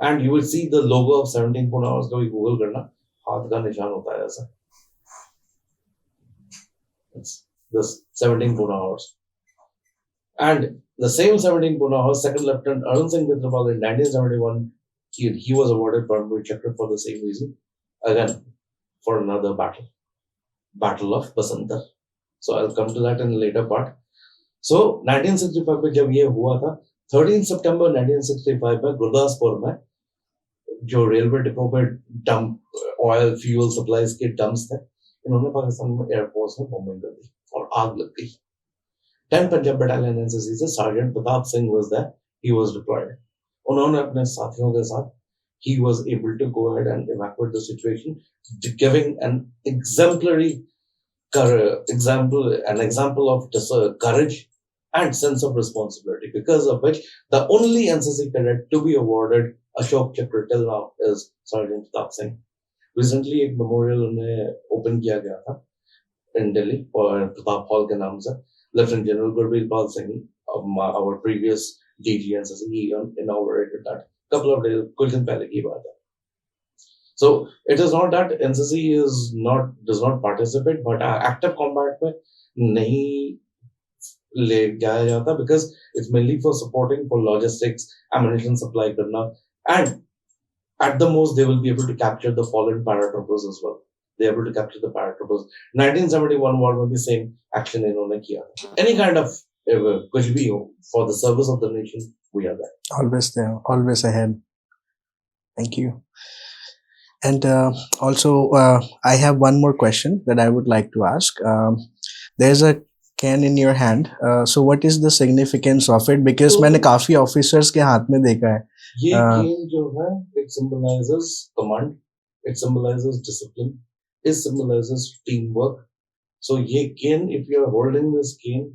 And you will see the logo of 17 Pune hours. कभी Google करना, हाथ का निशान होता है ऐसा. It's this 17 Pune hours. And the same 17 Pune hours, Second Lieutenant Arun Singh Chitrapal in 1971, he was awarded Paramveer Chakra for the same reason. Again, for another battle. Battle of Basantar. So I'll come to that in a later part. So 1965 में जब ये हुआ था, 13 सितंबर 1965 में गुरदासपुर में जो railway depot पे dump oil fuel supplies के डंप्स थे, इन्होंने पाकिस्तान में एयरफोर्स में बॉम्बिंग कर दी और आग लग गई. 10 पंजाब बटालियन एनसीसी से sergeant Pratap Singh was there. He was deployed. उन्होंने अपने साथियों के साथ he was able to go ahead and evacuate the situation, giving an example of courage and sense of responsibility, because of which the only NCC cadet to be awarded Ashok Chakra till now is Sergeant Pratap Singh. Recently एक memorial उन्हें open किया गया था in Delhi और Pratap hall के नाम से. Lieutenant General Gurveer Pal Singh, our previous DG NCC, he inaugurated that couple of days, कुछ दिन पहले की बात है. So it is not that NCC does not participate, but active combat में नहीं ले जाया जाता, because it's mainly for supporting, for logistics, ammunition supply करना, and at the most they will be able to capture the fallen paratroopers as well. They are able to capture the paratroopers. 1971 war में भी same action इन्होंने किया. Any kind of कुछ भी हो, for the service of the nation, we are there. Always there, always ahead. Thank you. And also, I have one more question that I would like to ask. There's a can in your hand. So what is the significance of it? Because मैंने काफी officers के हाथ में देखा है. ये cane जो है, it symbolizes command, it symbolizes discipline, it symbolizes teamwork. So ये cane, if you are holding this cane,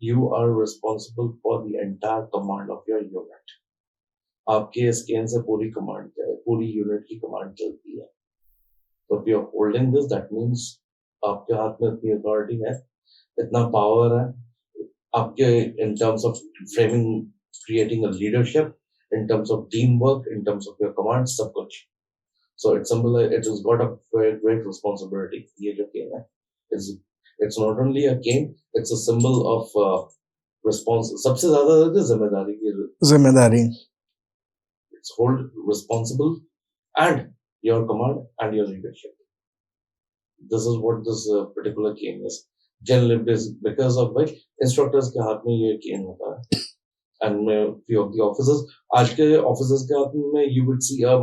you are responsible for the entire command of your unit. आपके इस cane से पूरी command, पूरी unit की command चलती है. So if you are holding this, that means आपके हाथ में इतनी authority है, इतना power है, आपके in terms of framing, creating a leadership, in terms of teamwork, in terms of your command, सब कुछ. So it has got a very great responsibility. ये जो cane है, it's not only a cane, it's a symbol of response. सबसे ज़्यादा जिम्मेदारी की. जिम्मेदारी. It's hold responsible and your command and your leadership. This is what this particular cane is. Generally, because of which instructors के हाथ में ये cane होता है. And few of the officers, आज के officers के हाथ में you would see a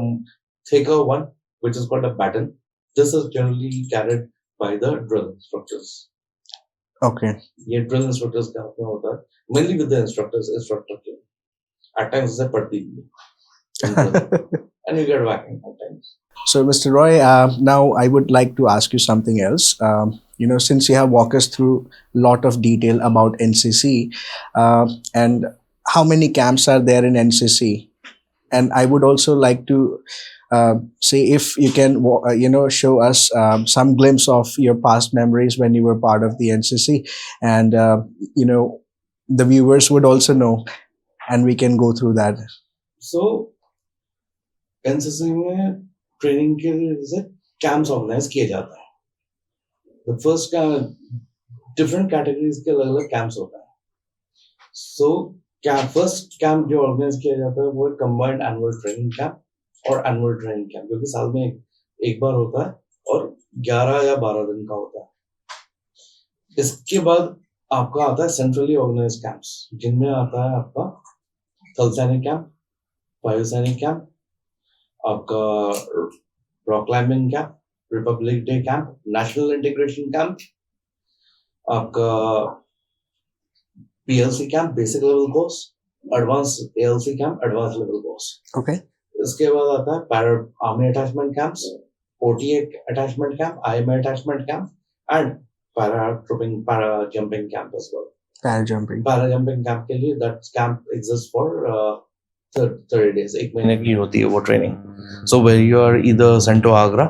thicker one, which is called a baton. This is generally carried by the drill instructors. Okay. ये drill instructors के हाथ में होता है. Mainly with the instructor cane. At times इसे पड़ती भी है. And you get whacking at times. So, Mr. Roy, now I would like to ask you something else. Since you have walked us through a lot of detail about NCC, and how many camps are there in NCC, and I would also like to say if you can, show us some glimpse of your past memories when you were part of the NCC, and the viewers would also know, and we can go through that. So, NCC में training के लिए camps organise किए जाते हैं. The first different categories के अलग अलग camps होता है. So फर्स्ट कैंप जो ऑर्गेनाइज किया जाता है वो है कंबाइंड एनुअल ट्रेनिंग कैंप और एनुअल ट्रेनिंग कैंप, जो कि साल में एक बार होता है और 11 या 12 दिन का होता है. इसके बाद आपका आता है सेंट्रली ऑर्गेनाइज कैंप्स, जिनमें आता है आपका थल सैनिक कैंप, वायु सैनिक कैंप, आपका rock climbing camp, republic day camp, national integration camp, आपका PLC camp, basic level course, advance ALC camp, advance level course. Okay. इसके बाद आता है para army attachment camps, OTA attachment camp, IMA attachment camp and para jumping camp as well. Para jumping camp के लिए that camp exist for 30 days, एक महीने की होती है वो training. So where you are either Saint to Agra,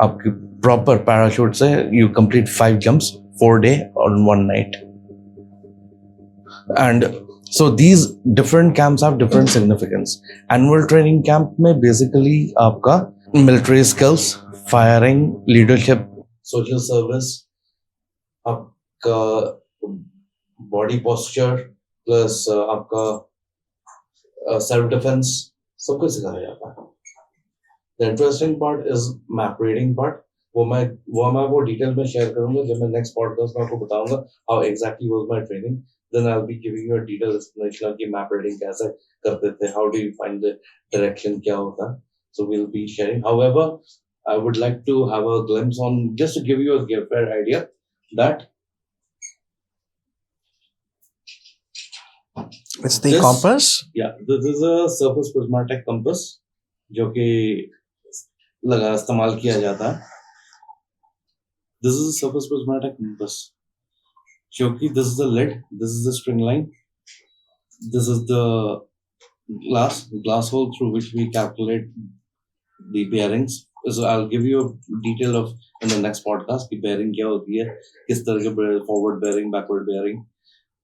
आपकी proper parachute से यू कंप्लीट 5 jumps 4 day और 1 night. And So these different camps have different significance. Annual training camp में basically आपका military skills, firing, leadership, social service, आपका body posture plus आपका self defense सब कुछ सिखाया जाता है. The interesting part is map reading part. वो डिटेल में शेयर करूंगा जब मैं नेक्स्ट पॉडकास्ट में आपको बताऊंगा how exactly was my training. Then I'll be giving you a detailed explanation कि map reading कैसे करते थे, how do you find the direction क्या होता है. So we'll be sharing. However, I would like to have a glimpse on, just to give you a fair idea, that It's the compass. Yeah, this is a surface prismatic compass जो कि इस्तेमाल किया जाता है. This is a surface prismatic compass. क्योंकि this is the lead, this is the string line, this is the glass hole through which we calculate the bearings. So I'll give you a detail of in the next podcast कि bearing क्या होती है, किस तरह के forward bearing, backward bearing,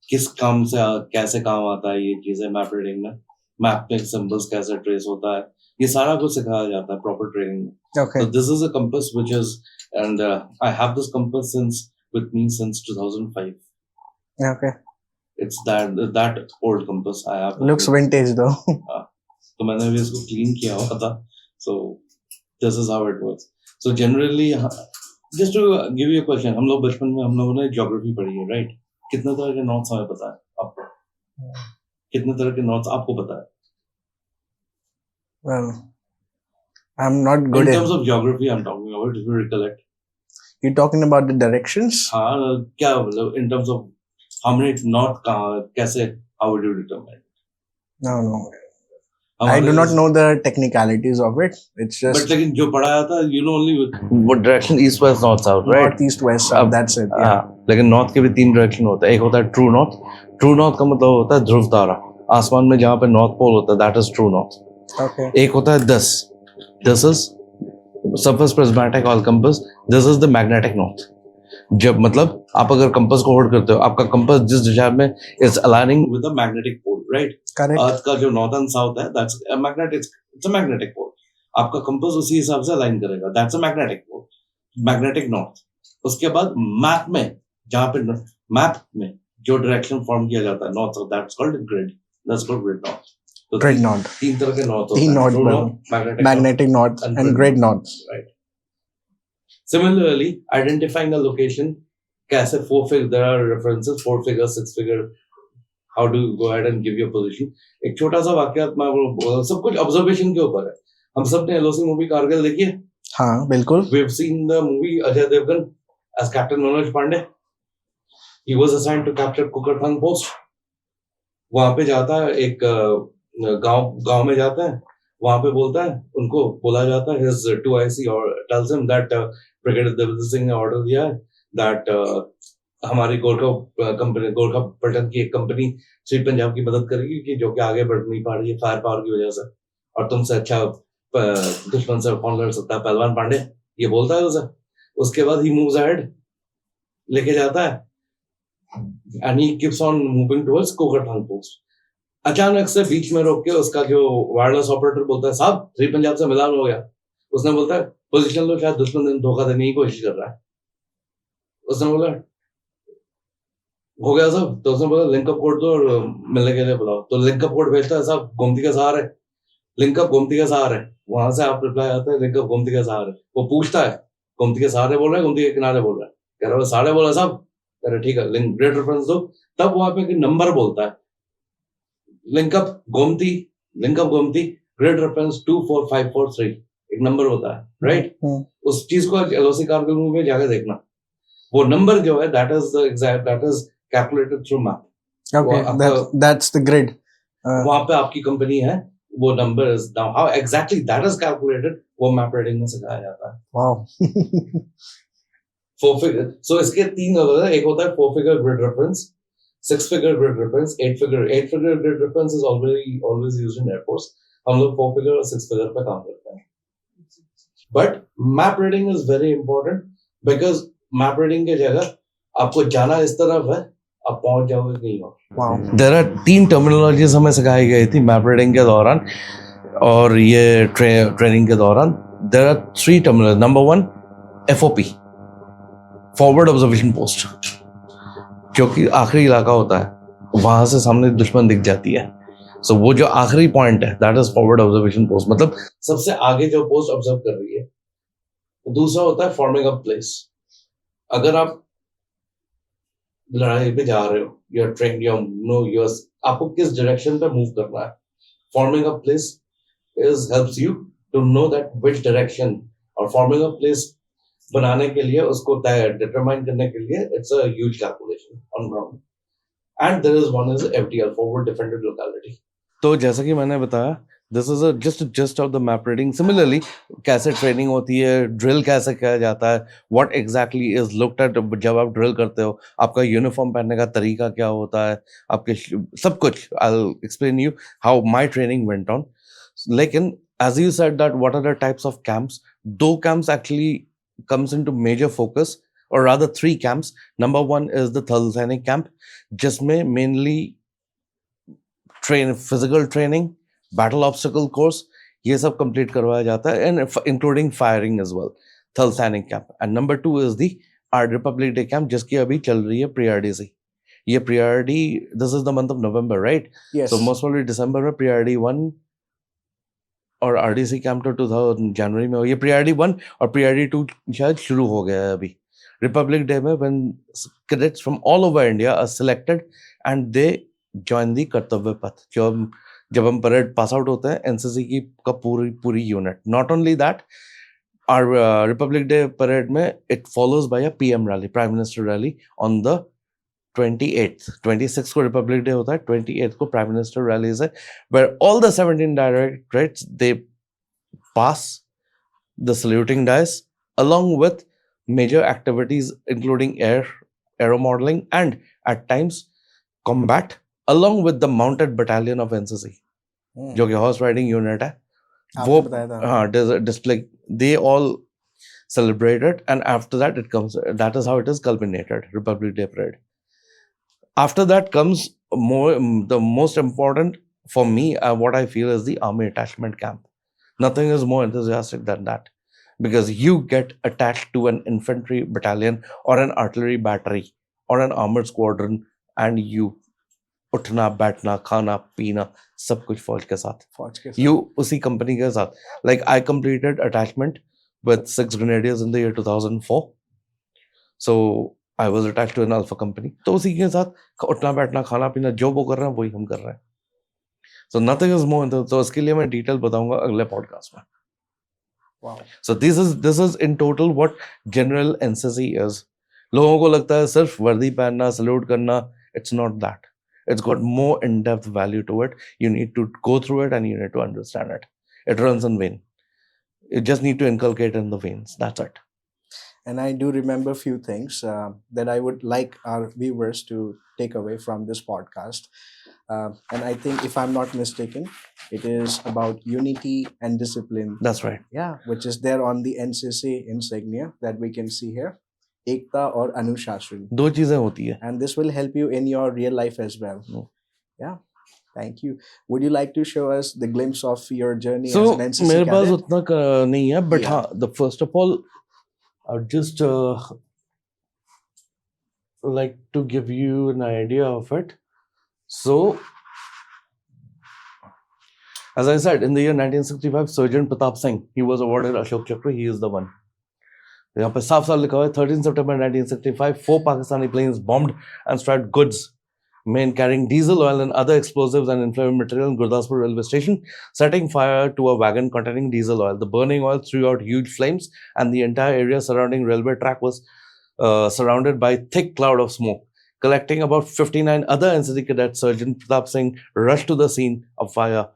किस काम से कैसे काम आता है ये चीजें map reading में, map में symbols कैसे trace होता है, ये सारा कुछ सिखाया जाता है proper training में. Okay. So this is a compass which is, and I have this compass with me since 2005. Okay. It's that old compass I have. Looks vintage though. तो मैंने भी इसको clean किया हुआ था. So this is how it works. So generally, just to give you a question, हम लोग बचपन में हम लोगों ने geography पढ़ी है, right? कितने तरह के नॉर्थ हमें पता है आपको? कितने तरह के नॉर्थ आपको पता है? Well, I'm not good in in terms of geography. I'm talking about, if you recollect. You're talking about the directions? हाँ, क्या मतलब in terms of how many north कैसे, how would you determine? No. I do not know the technicalities of it. It's just. But लेकिन जो पढ़ाया था, you know only what direction, east, west, north, south, right? North, east, west, south. That's it. Yeah. लेकिन north के भी 3 direction होता है. एक होता है true north. True north का मतलब होता है ध्रुव तारा. आसमान में जहाँ पे north pole होता है, that is true north. Okay. एक होता है 10. This is surface prismatic or compass. This is the magnetic north. जब मतलब आप अगर कंपास को होल्ड करते हो, आपका कंपास जिस दिशा में is aligning with the magnetic pole, right? Correct. अर्थ का जो नॉर्थ एंड साउथ है, that's a magnetic, it's a magnetic pole. आपका कंपास उसी हिसाब से अलाइन करेगा, that's a magnetic pole, magnetic north. उसके बाद मैप में, जहाँ पे मैप में जो डायरेक्शन फॉर्म किया जाता है north south, that's called grid, that's called grid north. तो grid north. 3 तरह के नॉर्थ होते हैं. 3 north, magnetic north and grid north. Right. Similarly, identifying a location, कैसे 4 figure, there are references 4 figure, 6 figure, how do you go ahead and give your position. एक छोटा सा वाक्य मैं बोल, सब कुछ ऑब्जर्वेशन के ऊपर है. हम सब ने एलओसी मूवी कारगिल देखी है? हाँ, बिल्कुल. We have seen the movie Ajay Devgan as Captain Manoj Pandey. He was assigned to capture Kukarthang post. वहां पे जाता है, एक गांव में जाता है, वहां पे बोलता है, उनको बोला जाता है, his 2IC or tells him that brigadier Devendra Singh ने ऑर्डर दिया है that हमारी गोरखा पलटन की एक कंपनी श्री पंजाब की मदद करेगी कि जो कि आगे बढ़ नहीं पा रही है फायर पावर की वजह से, और तुमसे अच्छा दुश्मन से कौन लड़ सकता है, पहलवान पांडे, ये बोलता है उसे. उसके बाद ही मूव्स अहेड, लेके जाता है, and he keeps on moving towards Kokarthang post. अचानक से बीच में रोक के उसका जो वायरलेस ऑपरेटर बोलता है, साहब श्री पंजाब से मिलान हो गया. उसने बोलता है पोजीशन लो, शायद दुश्मन धोखा देने की कोशिश कर रहा है. उसने बोला हो गया सब, तो उसने बोला लिंकअप कोड दो और मिलने के लिए बुलाओ. तो लिंकअप कोड भेजता है, साहब गोमती का सहार है, लिंकअप गोमती का सहार है. वहां से आप रिप्लाई आता है लिंकअप गोमती का सहार है. वो पूछता है गोमती के सहारे बोल रहा है, गोमती के किनारे बोल रहा है? कह रहा है सहारे बोला साहब. कह रहे ठीक है, ग्रेड रेफरेंस दो. तब वहां पे नंबर बोलता है, लिंकअप गोमती ग्रेड रेफरेंस 24543, एक नंबर होता है, राइट? उस चीज को एलओसी कारगिल मूवी में जाकर देखना. वो नंबर जो है that is calculated through map. Okay, that's the grid. वहां पे आपकी कंपनी है, वो number is now how exactly that is calculated, वो मैप रीडिंग में सिखाया जाता है. Wow. 4 figure. So इसके 3 अलग है. एक होता है 4 figure grid reference, 6 figure grid reference, 8 figure grid reference is always used in Air Force. हम लोग 4 figure और 6 figure पे काम करते हैं. But map reading is very important because map reading की जगह आपको जाना इस तरफ है, आप पहुंच जाओगे कहीं और. Wow. देयर आर 3 टर्मिनोलॉजीज हमें सिखाई गई थी मैप रीडिंग के दौरान और ये ट्रेनिंग के दौरान. There are 3 terminology. Number 1 FOP, forward observation post, क्योंकि आखिरी इलाका होता है वहां से सामने दुश्मन दिख जाती है. सो वो जो आखिरी पॉइंट है that is forward observation post, मतलब सबसे आगे जो पोस्ट ऑब्जर्व कर रही है. दूसरा होता है फॉर्मिंग अप प्लेस. अगर आप लड़ाई पे जा रहे हो, you are train, you know you, आपको किस डायरेक्शन पे मूव करना है. Forming a place is helps you to know that which direction. और फॉर्मिंग अ प्लेस बनाने के लिए, उसको डिटरमाइन करने के लिए, it's a huge calculation on ground. And there is one is FDL, forward defended locality. तो जैसा कि मैंने बताया, this is just of the map reading. Similarly कैसे ट्रेनिंग होती है, ड्रिल कैसे किया जाता है, what exactly is looked at जब आप ड्रिल करते हो, आपका यूनिफॉर्म पहनने का तरीका क्या होता है, आपके सब कुछ. I will explain you how my training went on. लेकिन as you said that what are the types of camps, दो camps actually comes into major focus, or rather 3 camps. Number 1 is the Thalsanic camp, जिसमें mainly physical training, battle obstacle course, ये सब complete करवाया जाता है, and including firing as well. Thalsanic camp. And number 2 is the Art Republic Day camp, जिसकी अभी चल रही है pre-RDC. ये pre-RD, this is the month of November, right? Yes. So most probably December में pre-RD 1 और RDC कैंप तो 2000 जनवरी में हो. ये pre-RD 1 और pre-RD 2 शायद शुरू हो गया है अभी. रिपब्लिक डे में when cadets from all over India are selected and they join the कर्तव्य पथ. जब हम परेड पास आउट होते हैं एनसीसी की का पूरी unit. Not only that, our Republic day parade में it follows by a PM rally, prime minister rally on the 28th. 26th को रिपब्लिक डे होता है, 28th को प्राइम मिनिस्टर रैलीज है, where all the 17 directorates they pass the saluting dice along with major activities including aero modeling and at times combat along with the mounted battalion of NCC, जो कि horse riding unit है. वो हाँ display, they all celebrated, and after that it comes, that is how it is culminated, Republic Day parade. After that comes the most important for me, what I feel is the army attachment camp. Nothing is more enthusiastic than that, because you get attached to an infantry battalion or an artillery battery or an armored squadron, and you उठना बैठना खाना पीना सब कुछ फौज के साथ. You उसी कंपनी के साथ. Like I completed attachment with 6 grenadiers in the year 2004. So I was attached to an alpha company. तो उसी के साथ उठना बैठना खाना पीना जो वो कर रहे हैं वही हम कर रहे हैं. So nothing is more. तो इसके लिए मैं डिटेल बताऊंगा अगले पॉडकास्ट में. Wow. So this is in total what general NCC is. लोगों को लगता है सिर्फ वर्दी पहनना, सल्यूट करना. It's not that. It's got more in-depth value to it. You need to go through it and you need to understand it. It runs in vein. You just need to inculcate in the veins. That's it. And I do remember a few things that I would like our viewers to take away from this podcast. And I think, if I'm not mistaken, it is about unity and discipline. That's right. Yeah, which is there on the NCC insignia that we can see here. Ekta or Anushashan. दो चीजें होती है. And this will help you in your real life as well. Yeah. Thank you. Would you like to show us the glimpse of your journey as an NCC मेरे पास cadet? उतना नहीं है, but Yeah. हाँ, the first of all, I'd just like to give you an idea of it. So, as I said, in the year 1965, Sergeant Pratap Singh, he was awarded Ashok Chakra. He is the one. यहाँ पे साफ साफ लिखा हुआ है 13 September 1965, 4 Pakistani planes bombed and struck goods men carrying diesel oil and other explosives and inflammable material in Gurdaspur railway station, setting fire to a wagon containing diesel oil. The burning oil threw out huge flames, and the entire area surrounding railway track was surrounded by thick cloud of smoke. Collecting about 59 other NCC cadets, Sergeant Pratap Singh rushed to the scene of fire.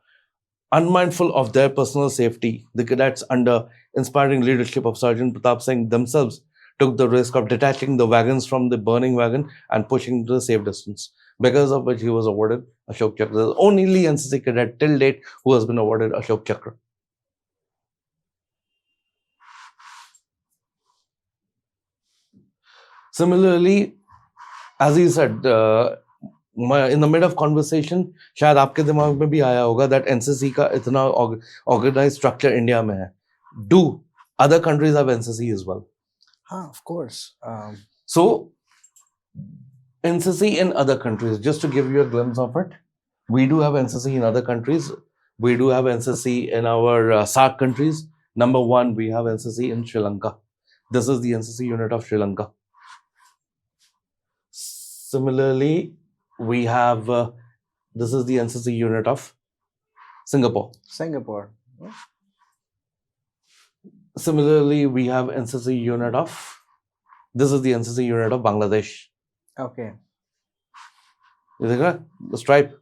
Unmindful of their personal safety, the cadets, under inspiring leadership of Sergeant Pratap Singh, themselves took the risk of detaching the wagons from the burning wagon and pushing to the safe distance, because of which he was awarded Ashok Chakra. The only NCC cadet till date who has been awarded Ashok Chakra. Similarly, as he said, in the mid of conversation, शायद आपके दिमाग में भी आया होगा that NCC का इतना organized structure India में है. Do other countries have NCC as well? Of course. So, NCC in other countries, just to give you a glimpse of it, we do have NCC in other countries. We do have NCC in our SAARC countries. Number one, we have NCC in Sri Lanka. This is the NCC unit of Sri Lanka. Similarly, we have this is the NCC unit of Singapore. Singapore. Similarly, we have NCC unit of this is the NCC unit of Bangladesh. Okay. You think that? The stripe.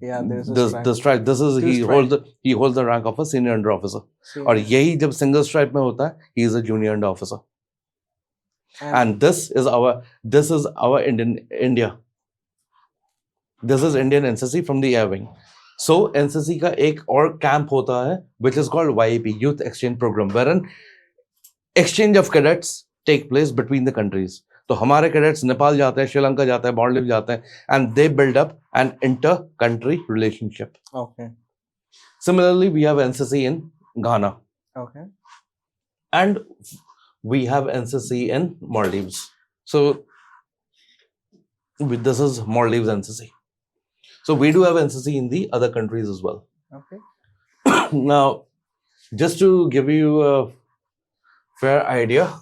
Yeah, there's a The stripe. This is Two he holds the rank of a senior under officer. और यही जब single stripe में होता है, he is a junior under officer. And this is our India. This is Indian NCC from the Air Wing. So NCC का एक और camp होता है, which is called YEP, Youth Exchange Program, wherein exchange of cadets take place between the countries. तो हमारे cadets Nepal जाते हैं, श्रीलंका जाते हैं, Maldives जाते हैं, and they build up an inter-country relationship. Okay. Similarly, we have NCC in Ghana. Okay. And we have NCC in Maldives. So this is Maldives NCC. So we do have NCC in the other countries as well. Okay. Now, just to give you a fair idea,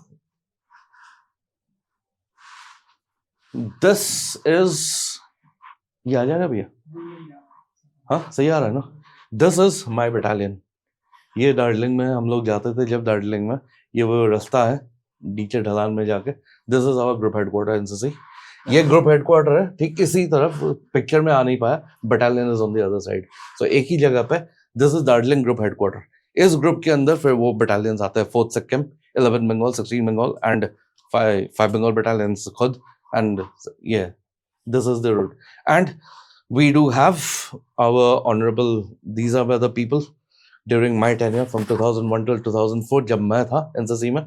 this is ये आ जाएगा भैया? हाँ सही आ रहा है ना? This is my battalion. ये दार्जिलिंग में हम लोग जाते थे जब दार्जिलिंग में ये वो रास्ता है नीचे ढलान में जाके. This is our group headquarter NCC. ये ग्रुप हेडक्वार्टर है ठीक इसी तरफ पिक्चर में आ नहीं पाया. Battalion is on the other side. So एक ही जगह पे this is Darjeeling group headquarter. इस ग्रुप के अंदर फिर वो बटालियंस आते हैं 4th Sikkim, 11 Bengal, 16 Bengal and 5 Bengal battalions खुद. एंड ये this is the route. And we do have our honourable, these are the people during my tenure from 2001 till 2004 जब मैं था एनसीसी में.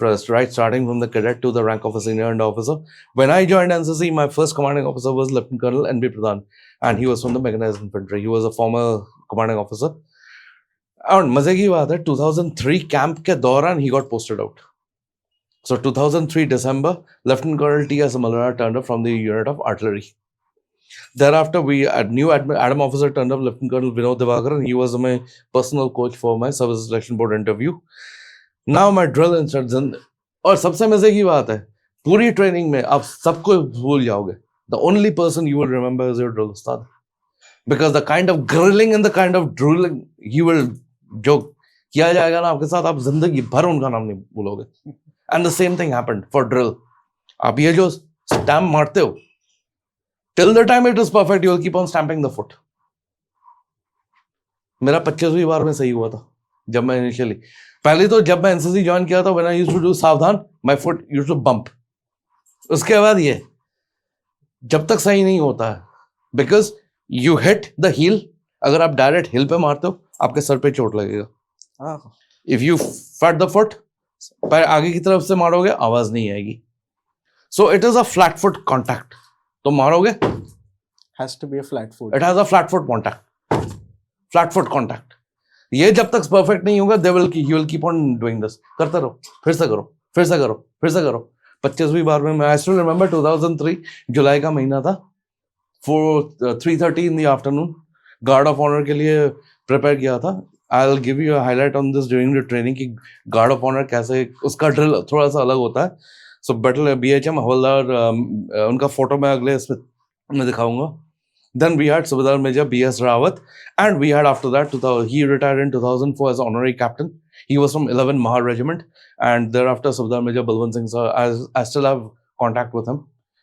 First, right, starting from the cadet to the rank of a senior under officer. When I joined NCC, my first commanding officer was Lieutenant Colonel N.B. Pradhan, and he was from the mechanized infantry. He was a former commanding officer. And मजे की बात है 2003 camp के दौरान he got posted out. So 2003 December, Lieutenant Colonel T.S. Mallara turned up from the unit of artillery. Thereafter, a new Adam officer turned up, Lieutenant Colonel Vinod Divakar, and he was my personal coach for my service selection board interview. Now my drill instructor, और सबसे मजे की बात है पूरी training में आप सबको भूल जाओगे. The only person you will remember is your drill ustad, because the kind of grilling and the kind of drilling he will जो किया जाएगा ना आपके साथ, आप जिंदगी भर उनका नाम नहीं भूलोगे. And the same thing happened for drill. आप ये जो स्टैम्प मारते हो, till the time it is perfect, you will keep on stamping the foot. मेरा 25वीं बार में सही हुआ था जब मैं इनिशियली पहले तो जब मैं एनसीसी ज्वाइन किया था, when I used to do सावधान, my foot used to bump. उसके बाद ये जब तक सही नहीं होता है, because you hit the heel. अगर आप डायरेक्ट हिल पे मारते हो आपके सर पे चोट लगेगा. इफ यू फट द फुट, पैर आगे की तरफ से मारोगे आवाज नहीं आएगी. So it is a flat foot contact. तो मारोगे has to be a flat foot. It has a flat foot contact. Flat foot contact. ये जब तक परफेक्ट नहीं होगा you will keep on doing this. करते रहो, फिर से करो, फिर से करो, फिर से करो. 25वीं बार में मैं I still remember 2003 जुलाई का महीना था. 3:30 in the afternoon guard of honour के लिए प्रिपेयर किया था. I'll give you a highlight on this during the training कि गार्ड ऑफ ऑनर कैसे, उसका ड्रिल थोड़ा सा अलग होता है. सो बैटल BHM हवलदार, उनका फोटो मैं अगले इसमें मैं दिखाऊंगा. Then we had Subedar Major B.S. Rawat, and we had after that, he retired in 2004 as honorary captain. He was from 11 Mahar Regiment, and thereafter Subedar Major Balwant Singh sir, I still have contact with him.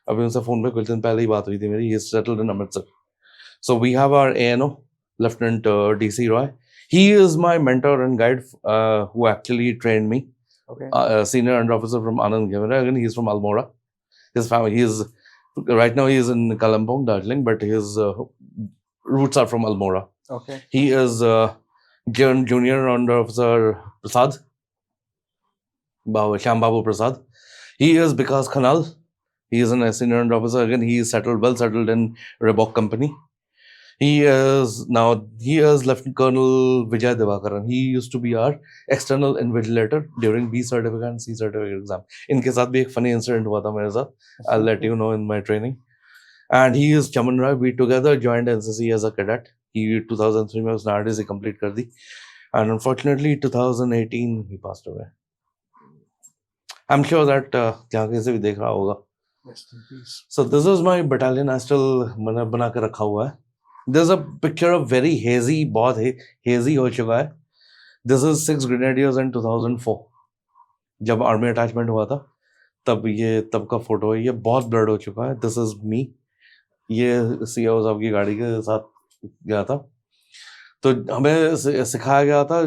अभी उनसे phone पे कुछ दिन पहले ही बात हुई थी मेरी. He is settled in Amritsar. So we have our ANO, Lieutenant D.C. Roy. He is my mentor and guide who actually trained me. Okay. Senior under officer from Anand Gimera. Again, he is from Almora. His family, he is right now he is in Kalimpong, Darjeeling, but his roots are from Almora. Okay. He is junior under officer Prasad, Shyam Babu Prasad. He is Vikas Khanal. He is an senior under officer. Again, he is well settled in Reebok company. He is Lieutenant Colonel Vijay Devakaran. He used to be our external invigilator during B certificate and C certificate exam. इनके साथ भी एक funny incident हुआ था मेरे साथ. I'll let you know in my training. And he is Chaman Rai. We together joined NCC as a cadet. He 2003 में उसने RDC complete कर दी. And unfortunately 2018 he passed away. I'm sure that जहाँ किसी भी देख रहा होगा. Rest in peace. So this is my battalion. I still बना के रखा हुआ है. There's a picture of very hazy, बहुत hazy हो चुका है. This is 6 Grenadiers in 2004. जब आर्मी अटैचमेंट हुआ था तब का फोटो है. ये बहुत ब्लड हो चुका है. This is me. ये सीओ साहब की गाड़ी के साथ गया था. तो हमें सिखाया गया था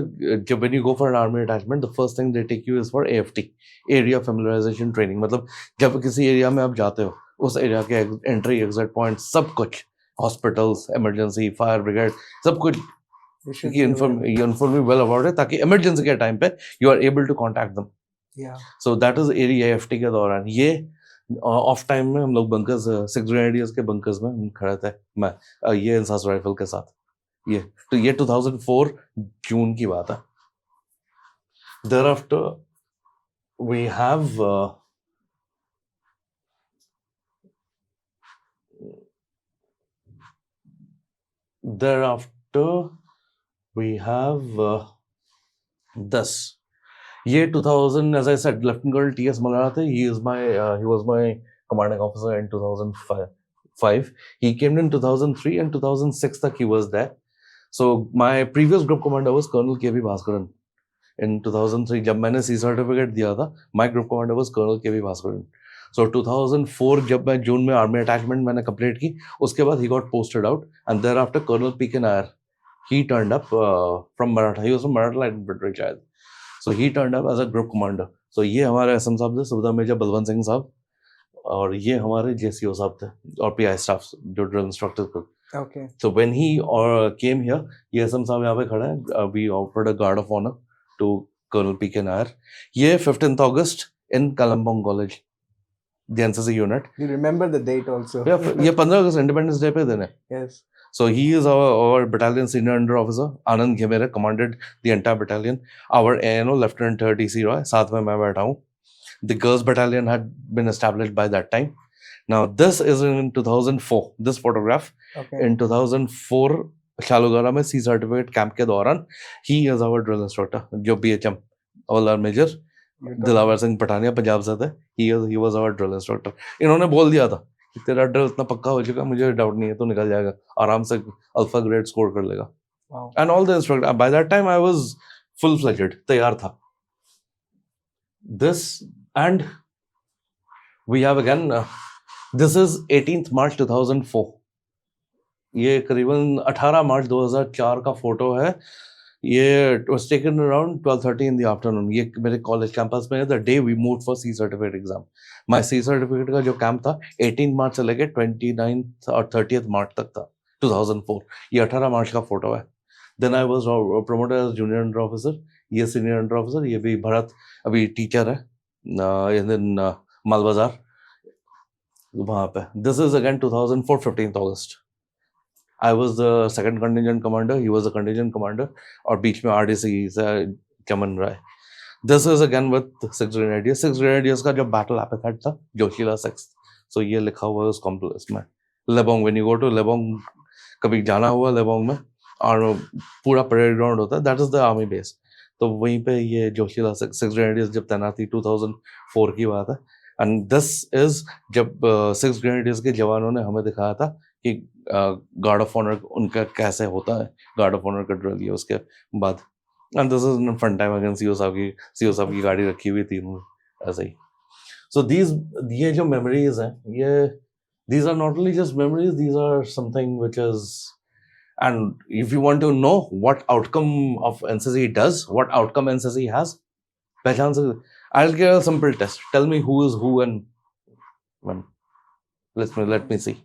जब when you go for an army attachment, the first thing they take you is for AFT, area familiarization training. मतलब जब किसी एरिया में आप जाते हो उस एरिया के एंट्री एग्जिट पॉइंट सब कुछ, हॉस्पिटल्स, इमरजेंसी, फायर ब्रिगेड, सब कुछ you inform me well about it ताकि इमरजेंसी के टाइम पे you are able to contact them. Yeah. So that is area AFT के दौरान. ये ऑफ टाइम में हम लोग बंकर्स 6 ग्रेनेडियर्स के बंकर्स में हम खड़े थे. मैं ये इंसास राइफल के साथ. ये 2004 जून की बात है. Thereafter we have this. ये 2000, as I said, Lieutenant Colonel T.S. Malarate. He was my commanding officer in 2005. He came in 2003 and 2006 तक he was there. So my previous group commander was Colonel K.V. Bhaskaran. In 2003, जब मैंने C certificate दिया था, my group commander was Colonel K.V. Bhaskaran. So 2004 जब मैं जून में army attachment मैंने complete की, उसके बाद he got posted out, and thereafter Colonel P.K. Nair, he turned up from Maratha. He was from Maratha Light Infantry शायद. So he turned up as a group commander. So ये हमारे SM साहब थे, सुबेदार major Balwant Singh साहब, और ये हमारे JCO साहब थे और PI staff जो drill instructors थे. Okay. So when he came here, ये SM साहब यहाँ पे खड़ा है. We offered a guard of honor to Colonel P.K. Nair. ये 15th August in Kalampong College, the NCC unit. You remember the date also? Yeah, ये 15 अगस्त Independence Day पे दिन है. Yes. So he is our battalion senior under officer. Anand Ghemere commanded the entire battalion. Our ANO Lieutenant D.C. Roy, साथ में मैं बैठा हूँ. The girls battalion had been established by that time. Now this is in 2004. This photograph. Okay. In 2004 शालूगरा में C certificate camp के दौरान he is our drill instructor. जो BHM Hawaldar Major Dilawar Singh Pathania Punjab से थे. He was our drill instructor. इन्होंने बोल दिया था कि तेरा ड्रिल इतना पक्का हो चुका, मुझे डाउट नहीं है, तो निकल जाएगा आराम से, अल्फा ग्रेड स्कोर कर लेगा. Wow. And all the instructor, by that time I was full fledged, तैयार था. This, and we have again this is 18th March 2004. ये करीबन 18 मार्च 2004 का फोटो है. ये was taken around 12:30 in the afternoon. ये मेरे कॉलेज कैंपस में है. The day we moved for C certificate exam. My C certificate का जो कैंप था 18 मार्च से लेके 29th और 30th मार्च तक था 2004. ये 18 मार्च का फोटो है. Then I was promoted as junior under officer. ये senior under officer. ये भी भरत अभी टीचर है. And then मालबाजार वहाँ पे. This is again 2004 15th August. I was the second contingent commander. He was the contingent commander. और बीच में RDC से चमन राय. This is again with 6 Grenadiers. 6 Grenadiers का जो battle epithet था जोशीला 6th. So ये लिखा हुआ है उस कॉम्प्लेक्स में. Lebong, when you go to Lebong, कभी जाना हुआ लेबोंग में और पूरा परेड ग्राउंड होता है, that is the army base. तो वहीं पे ये जोशीला 6 Grenadiers जब तैनाती 2004 की बात है. And this is जब 6 Grenadiers के जवानों ने हमें दिखाया था कि गार्ड ऑफ ऑनर उनका कैसे होता है, गार्ड ऑफ ऑनर का ड्रिल. ये उसके बाद and this is fun time again CO साहब की गाड़ी रखी हुई थी ऐसे ही. सो ये जो मेमोरीज हैं, ये these are not only just memories, these are something which is, and if you want to know what outcome of NCC does, what outcome NCC has, पहचान सकते. I'll give a simple test. Tell me who is who and when. Let me see.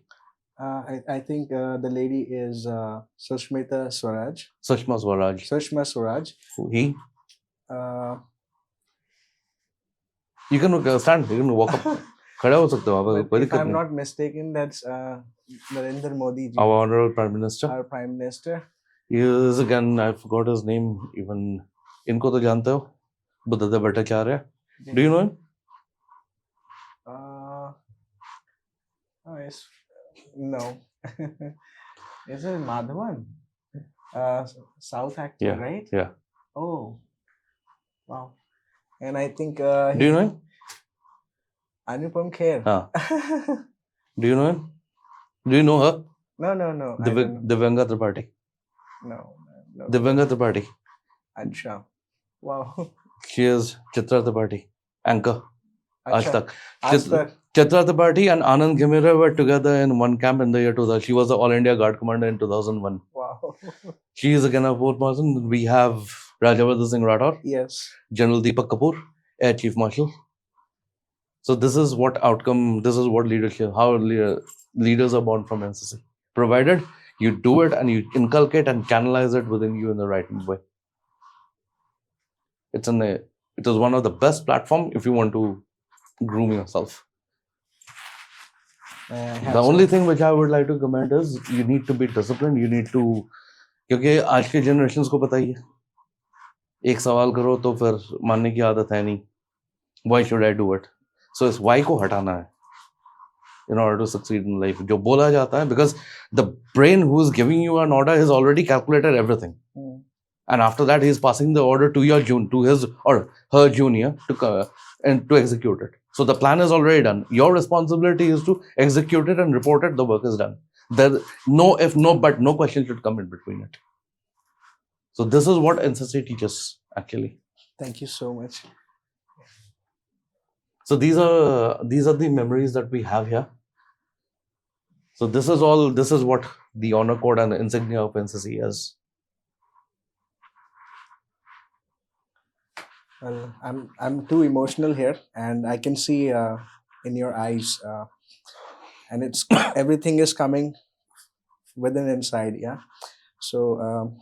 I think the lady is Sushmita Swaraj. Sushma Swaraj. Sushma Swaraj. He. Uh, You can stand. You can walk up. खड़े हो सकते हो वहाँ पे, But कोई if दिक्कत I'm नहीं. not mistaken, that's Narendra Modi ji, Our honorable prime minister. our prime minister. He is again, I forgot his name even. इनको तो जानते हो, Buddhadev Bhattacharya. Do you know him? Uh, oh, yes. No. Is it Madhavan? South actor, Yeah, right? yeah. Oh, wow. And I think Do you know him? Anupam Kher. हाँ. Do you know him? Do you know her? No, no, no. I don't know. Divanga Tripathi. No, no. Divanga Tripathi. Acha. Wow. She is Chitra Tripathi, anchor. Aaj Acha. Tak. Aaj Tak. Chitra Tripathi and Anand Ghimera were together in one camp in the year 2000. She was the All India Guard Commander in 2001. Wow. She is again a fourth person. We have Rajawardhan Singh Rathore, Yes. General Deepak Kapoor, Air Chief Marshal. So this is what outcome, this is what leadership, how leaders are born from NCC. Provided you do it and you inculcate and canalize it within you in the right way. It is one of the best platform if you want to groom yourself. The only thing which I would like to comment is you need to be disciplined. You need to, क्योंकि आज के generations को पता ही है, एक सवाल करो तो फिर मानने की आदत है नहीं. Why should I do it? So इस why को हटाना है in order to succeed in life. जो बोला जाता है, because the brain who is giving you an order has already calculated everything. And after that, he is passing the order to to his or her junior to execute it. So the plan is already done. Your responsibility is to execute it and report it. The work is done. There no if no but no question should come in between it. So this is what NCC teaches actually. Thank you so much. So these are the memories that we have here. So this is what the honor code and the insignia of NCC is. Well, I'm too emotional here, and I can see in your eyes, and it's everything is coming within inside. Yeah. So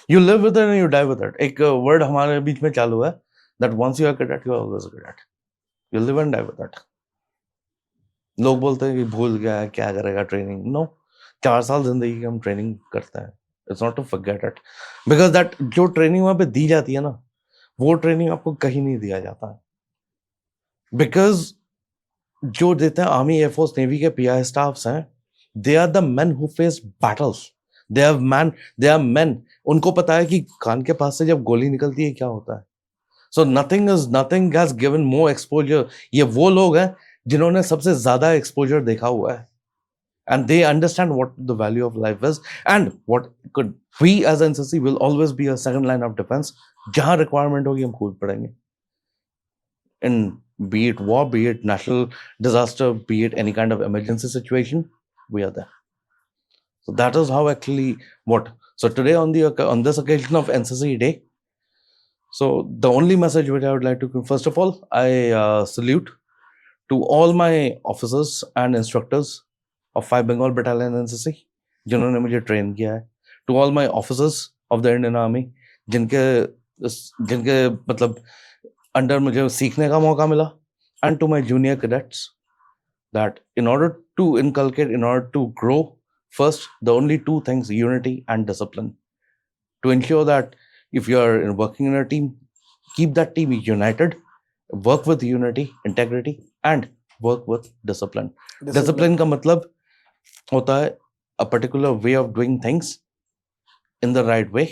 You live with it and you die with it. एक word हमारे बीच में चालू है that once you are cadet, you are always a cadet. You live and die with it. लोग बोलते हैं कि भूल गया है, क्या करेगा ट्रेनिंग. नो, 4 साल जिंदगी की हम ट्रेनिंग करते हैं. It's not to forget it, because that जो ट्रेनिंग वहां पे दी जाती है ना, वो ट्रेनिंग आपको कहीं नहीं दिया जाता है. बिकॉज जो देते हैं आर्मी, एयरफोर्स, नेवी के पीआई स्टाफ्स हैं, they are the men who face battles. They are men. उनको पता है कि कान के पास से जब गोली निकलती है क्या होता है. So nothing has given more exposure. ये वो लोग हैं जिन्होंने सबसे ज्यादा एक्सपोजर देखा हुआ है. And they understand what the value of life is, and what could we as NCC will always be a second line of defense. जहां requirement होगी हम कूद पड़ेंगे. In be it war, be it national disaster, be it any kind of emergency situation, we are there. So that is how actually what. So today on this occasion of NCC Day, so the only message which I would like to, first of all, I salute to all my officers and instructors of 5 Bengal Battalion NCC, जिन्होंने मुझे train किया है. To all my officers of the Indian Army, जिनके मतलब under मुझे सीखने का मौका मिला. And to my junior cadets, that in order to inculcate, in order to grow, first, the only 2 things, unity and discipline. To ensure that if you are working in a team, keep that team united, work with unity, integrity, and work with discipline. Discipline का मतलब होता है a particular way of doing things in the right way,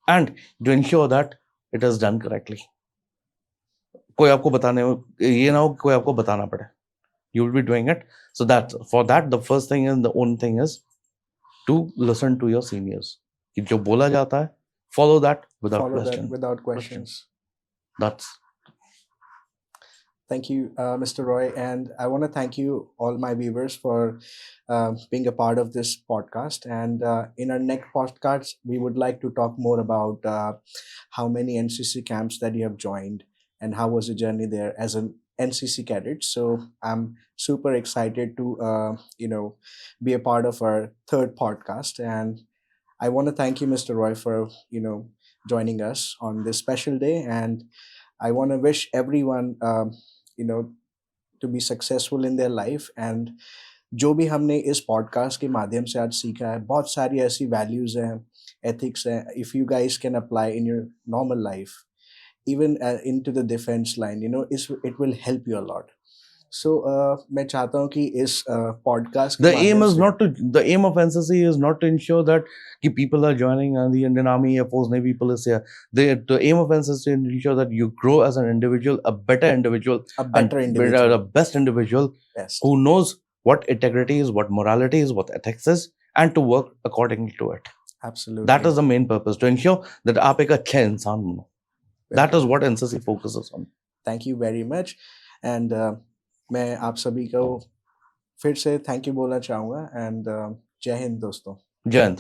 and to ensure that it is done correctly. कोई आपको बताने, ये ना हो कोई आपको बताना पड़े. You will be doing it. So that for that, the first thing and the only thing is to listen to your seniors. कि जो बोला जाता है, follow that without questions. That's. Thank you, Mr. Roy, and I want to thank you, all my viewers, for being a part of this podcast. And in our next podcast, we would like to talk more about how many NCC camps that you have joined and how was the journey there as an NCC cadet. So I'm super excited to be a part of our third podcast, and I want to thank you, Mr. Roy, for joining us on this special day. And I want to wish everyone to be successful in their life. And जो भी हमने इस podcast के माध्यम से आज सीखा है, बहुत सारी ऐसी वैल्यूज हैं, एथिक्स हैं, if you guys can apply in your normal life, even into the defence line, you know, it will help you a lot. So मैं चाहता हूँ कि इस पॉडकास्ट के The aim माध्यम is से not to, the aim of NCC is not to ensure that ki people are joining the Indian Army, Air Force, Navy, Police here. The aim of NCC is to ensure that you grow as an individual, a better individual, a better and individual. the best individual Yes. who knows what integrity is, what morality is, what ethics is, and to work accordingly to it. Absolutely. That is the main purpose, to ensure that आप एक अच्छे इंसान बनो. That is what NCC focuses on. Thank you very much. And मैं आप सभी को फिर से थैंक यू बोलना चाहूँगा. एंड जय हिंद दोस्तों. जय हिंद.